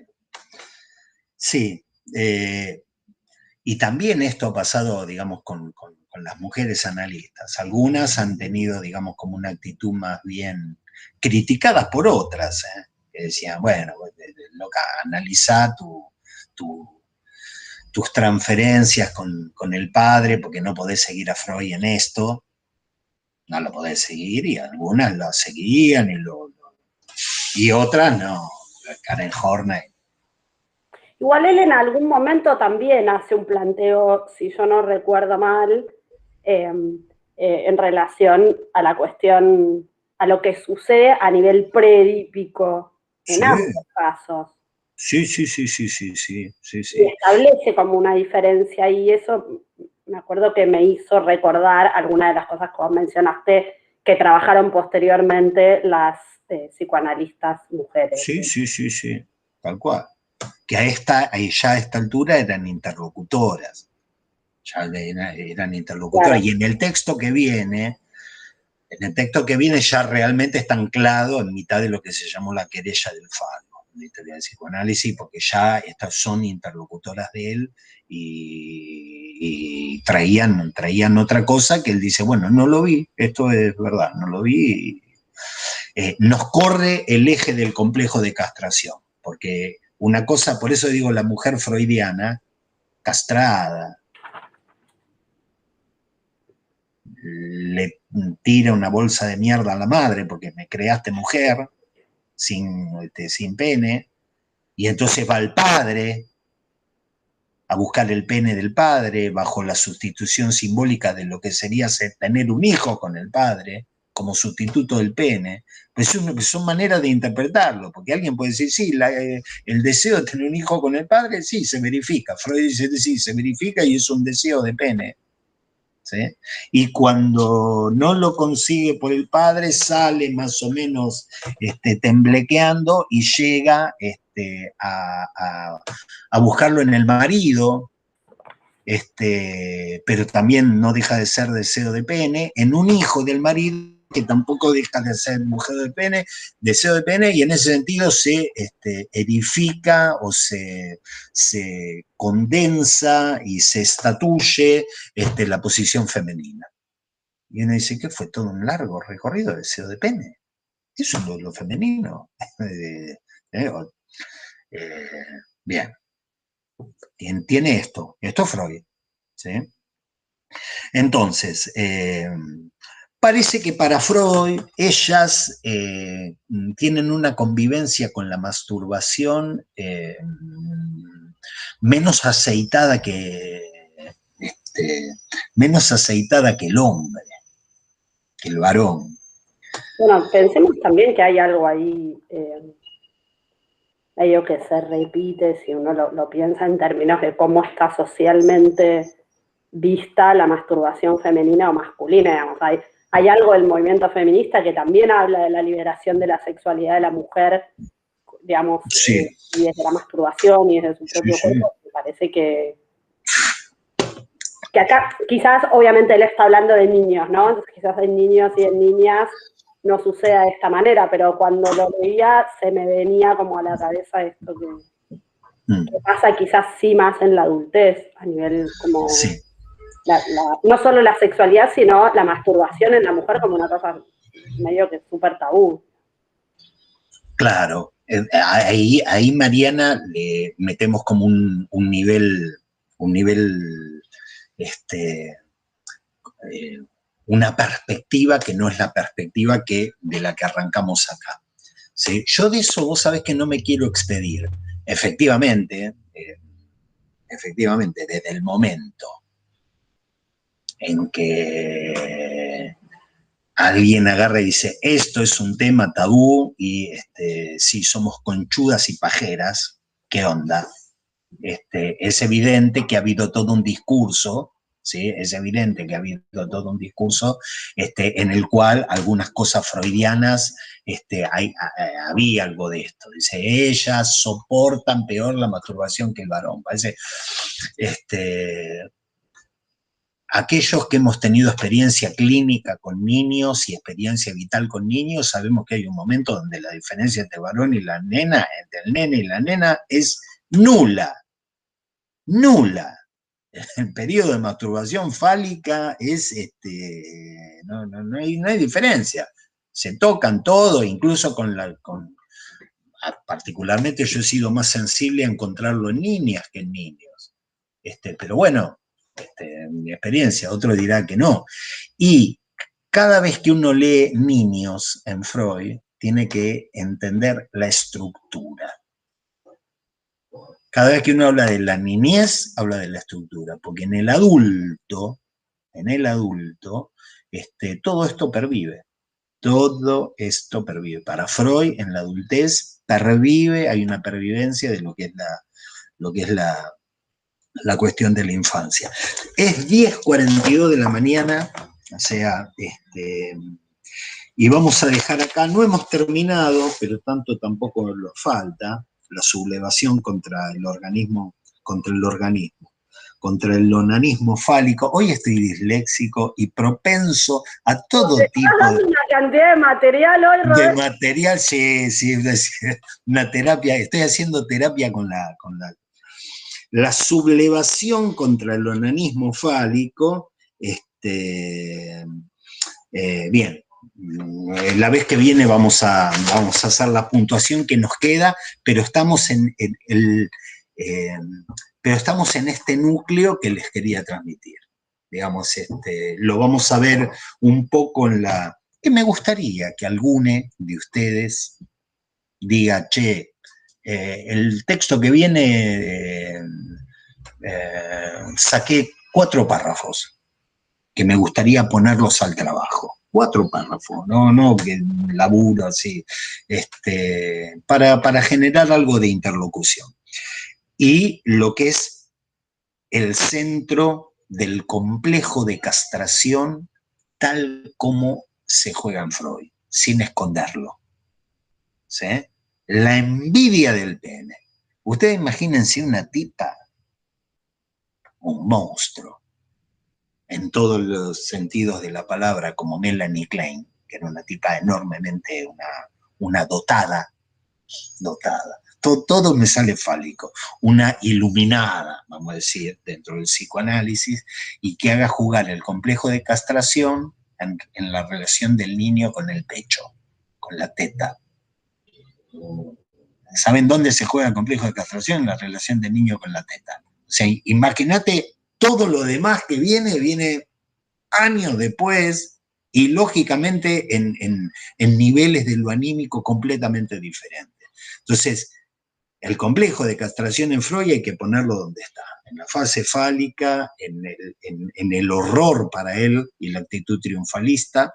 Sí, y también esto ha pasado, digamos, con las mujeres analistas. Algunas han tenido, digamos, como una actitud más bien criticadas por otras, que decían, bueno, loca, analizá tus transferencias con el padre porque no podés seguir a Freud en esto, no lo podés seguir, y algunas lo seguían y otras no, Karen Horney. Igual él en algún momento también hace un planteo, si yo no recuerdo mal, en relación a la cuestión, a lo que sucede a nivel predípico en Sí, ambos casos. sí, sí, sí, sí, sí, sí, sí, Y sí. establece como una diferencia y eso me acuerdo que me hizo recordar algunas de las cosas que vos mencionaste que trabajaron posteriormente las psicoanalistas mujeres. Sí, sí, sí, sí, tal cual. Que ya a esta altura eran interlocutoras, eran interlocutoras. Claro. Y en el texto que viene ya realmente está anclado en mitad de lo que se llamó la querella del Falo, la historia del psicoanálisis, porque ya estas son interlocutoras de él y traían otra cosa que él dice, bueno, no lo vi, esto es verdad, no lo vi. Nos corre el eje del complejo de castración, porque una cosa, por eso digo, la mujer freudiana, castrada, le tira una bolsa de mierda a la madre porque me creaste mujer, sin pene, y entonces va al padre a buscar el pene del padre bajo la sustitución simbólica de lo que sería tener un hijo con el padre, como sustituto del pene, pues son maneras de interpretarlo, porque alguien puede decir, sí, el deseo de tener un hijo con el padre, sí, se verifica. Freud dice, sí, se verifica y es un deseo de pene. ¿Sí? Y cuando no lo consigue por el padre, sale más o menos temblequeando y llega a buscarlo en el marido, pero también no deja de ser deseo de pene, en un hijo del marido que tampoco deja de ser mujer de pene, deseo de pene, y en ese sentido se edifica o se condensa y se estatuye la posición femenina. Y uno dice que fue todo un largo recorrido de deseo de pene. Eso es lo femenino. Bien. Tiene esto es Freud. ¿Sí? Entonces, parece que para Freud ellas tienen una convivencia con la masturbación menos aceitada menos aceitada que el hombre, que el varón. Bueno, pensemos también que hay algo ahí, ello que se repite, si uno lo piensa en términos de cómo está socialmente vista la masturbación femenina o masculina, digamos. Hay algo del movimiento feminista que también habla de la liberación de la sexualidad de la mujer, digamos, Sí. y desde la masturbación y desde su propio Sí, cuerpo. Me parece que acá quizás obviamente él está hablando de niños, ¿no? Entonces quizás en niños y en niñas no suceda de esta manera, pero cuando lo veía se me venía como a la cabeza esto que pasa quizás sí más en la adultez, a nivel como sí. no solo la sexualidad, sino la masturbación en la mujer como una cosa medio que súper tabú. Claro, ahí Mariana le metemos como un nivel, una perspectiva que no es la perspectiva de la que arrancamos acá. ¿Sí? Yo de eso vos sabés que no me quiero expedir. Efectivamente, desde el momento en que alguien agarra y dice, esto es un tema tabú y si somos conchudas y pajeras, ¿qué onda? Es evidente que ha habido todo un discurso, ¿sí? Es evidente que ha habido todo un discurso en el cual algunas cosas freudianas, había algo de esto. Dice, ellas soportan peor la masturbación que el varón. Parece, aquellos que hemos tenido experiencia clínica con niños y experiencia vital con niños, sabemos que hay un momento donde la diferencia entre varón y la nena, entre el nene y la nena, es nula, nula. El periodo de masturbación fálica es, no hay diferencia. Se tocan todo, incluso particularmente yo he sido más sensible a encontrarlo en niñas que en niños. Pero bueno, mi experiencia, otro dirá que no. Y cada vez que uno lee niños en Freud, tiene que entender la estructura. Cada vez que uno habla de la niñez, habla de la estructura, porque en el adulto, todo esto pervive. Todo esto pervive. Para Freud, en la adultez, pervive, hay una pervivencia de lo que es la cuestión de la infancia. Es 10:42 de la mañana, o sea, y vamos a dejar acá, no hemos terminado, pero tanto tampoco nos falta, la sublevación contra el organismo, contra el onanismo fálico. Hoy estoy disléxico y propenso a todo tipo de... una cantidad de material hoy, Robert. De material, sí, una terapia, estoy haciendo terapia con la sublevación contra el onanismo fálico. Bien, la vez que viene vamos a hacer la puntuación que nos queda, pero estamos pero estamos en este núcleo que les quería transmitir. Digamos, lo vamos a ver un poco que me gustaría que alguno de ustedes diga, che, el texto que viene saqué 4 párrafos que me gustaría ponerlos al trabajo. 4 párrafos, no que laburo así, para generar algo de interlocución. Y lo que es el centro del complejo de castración tal como se juega en Freud, sin esconderlo. ¿Sí? La envidia del pene. Ustedes imagínense una tipa, un monstruo, en todos los sentidos de la palabra, como Melanie Klein, que era una tipa enormemente, una dotada. Todo me sale fálico, una iluminada, vamos a decir, dentro del psicoanálisis, y que haga jugar el complejo de castración en la relación del niño con el pecho, con la teta. ¿Saben dónde se juega el complejo de castración? En la relación del niño con la teta. O sea, imagínate todo lo demás que viene años después y lógicamente en niveles de lo anímico completamente diferentes. Entonces, el complejo de castración en Freud hay que ponerlo donde está, en la fase fálica, en el horror para él y la actitud triunfalista,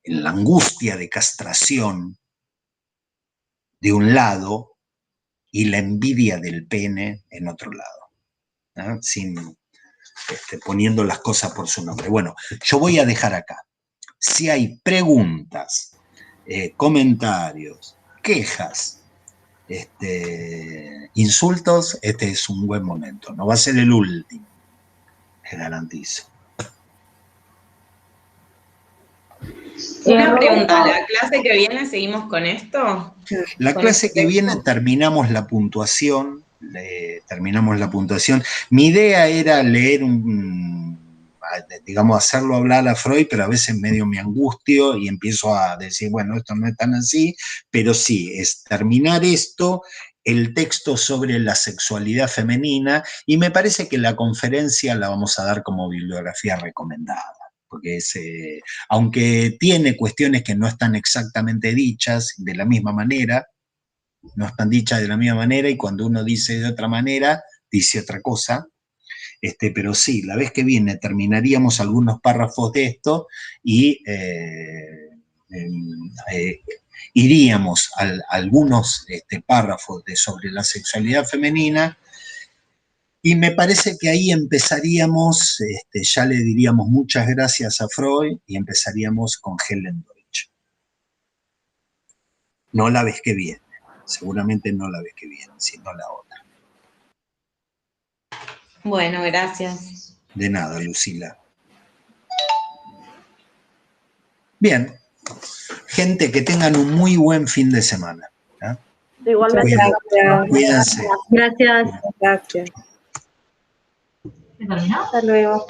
en la angustia de castración de un lado y la envidia del pene en otro lado, ¿no? Poniendo las cosas por su nombre. Bueno, yo voy a dejar acá. Si hay preguntas, comentarios, quejas, insultos, este es un buen momento. No va a ser el último, te garantizo. Una pregunta, ¿la clase que viene seguimos con esto? La clase que viene terminamos la puntuación. Mi idea era leer digamos, hacerlo hablar a Freud, pero a veces medio me angustio y empiezo a decir, bueno, esto no es tan así, pero sí, es terminar esto, el texto sobre la sexualidad femenina, y me parece que la conferencia la vamos a dar como bibliografía recomendada, porque aunque tiene cuestiones que no están exactamente dichas de la misma manera, no están dichas de la misma manera, y cuando uno dice de otra manera, dice otra cosa. Pero sí, la vez que viene terminaríamos algunos párrafos de esto y iríamos a algunos párrafos sobre la sexualidad femenina, y me parece que ahí empezaríamos, ya le diríamos muchas gracias a Freud y empezaríamos con Helen Deutsch. No la vez que viene, seguramente no la vez que viene, sino la otra. Bueno, gracias. De nada, Lucila. Bien. Gente, que tengan un muy buen fin de semana. ¿Eh? Igualmente. Cuídense. Gracias. Gracias. ¿Se terminó? Hasta luego.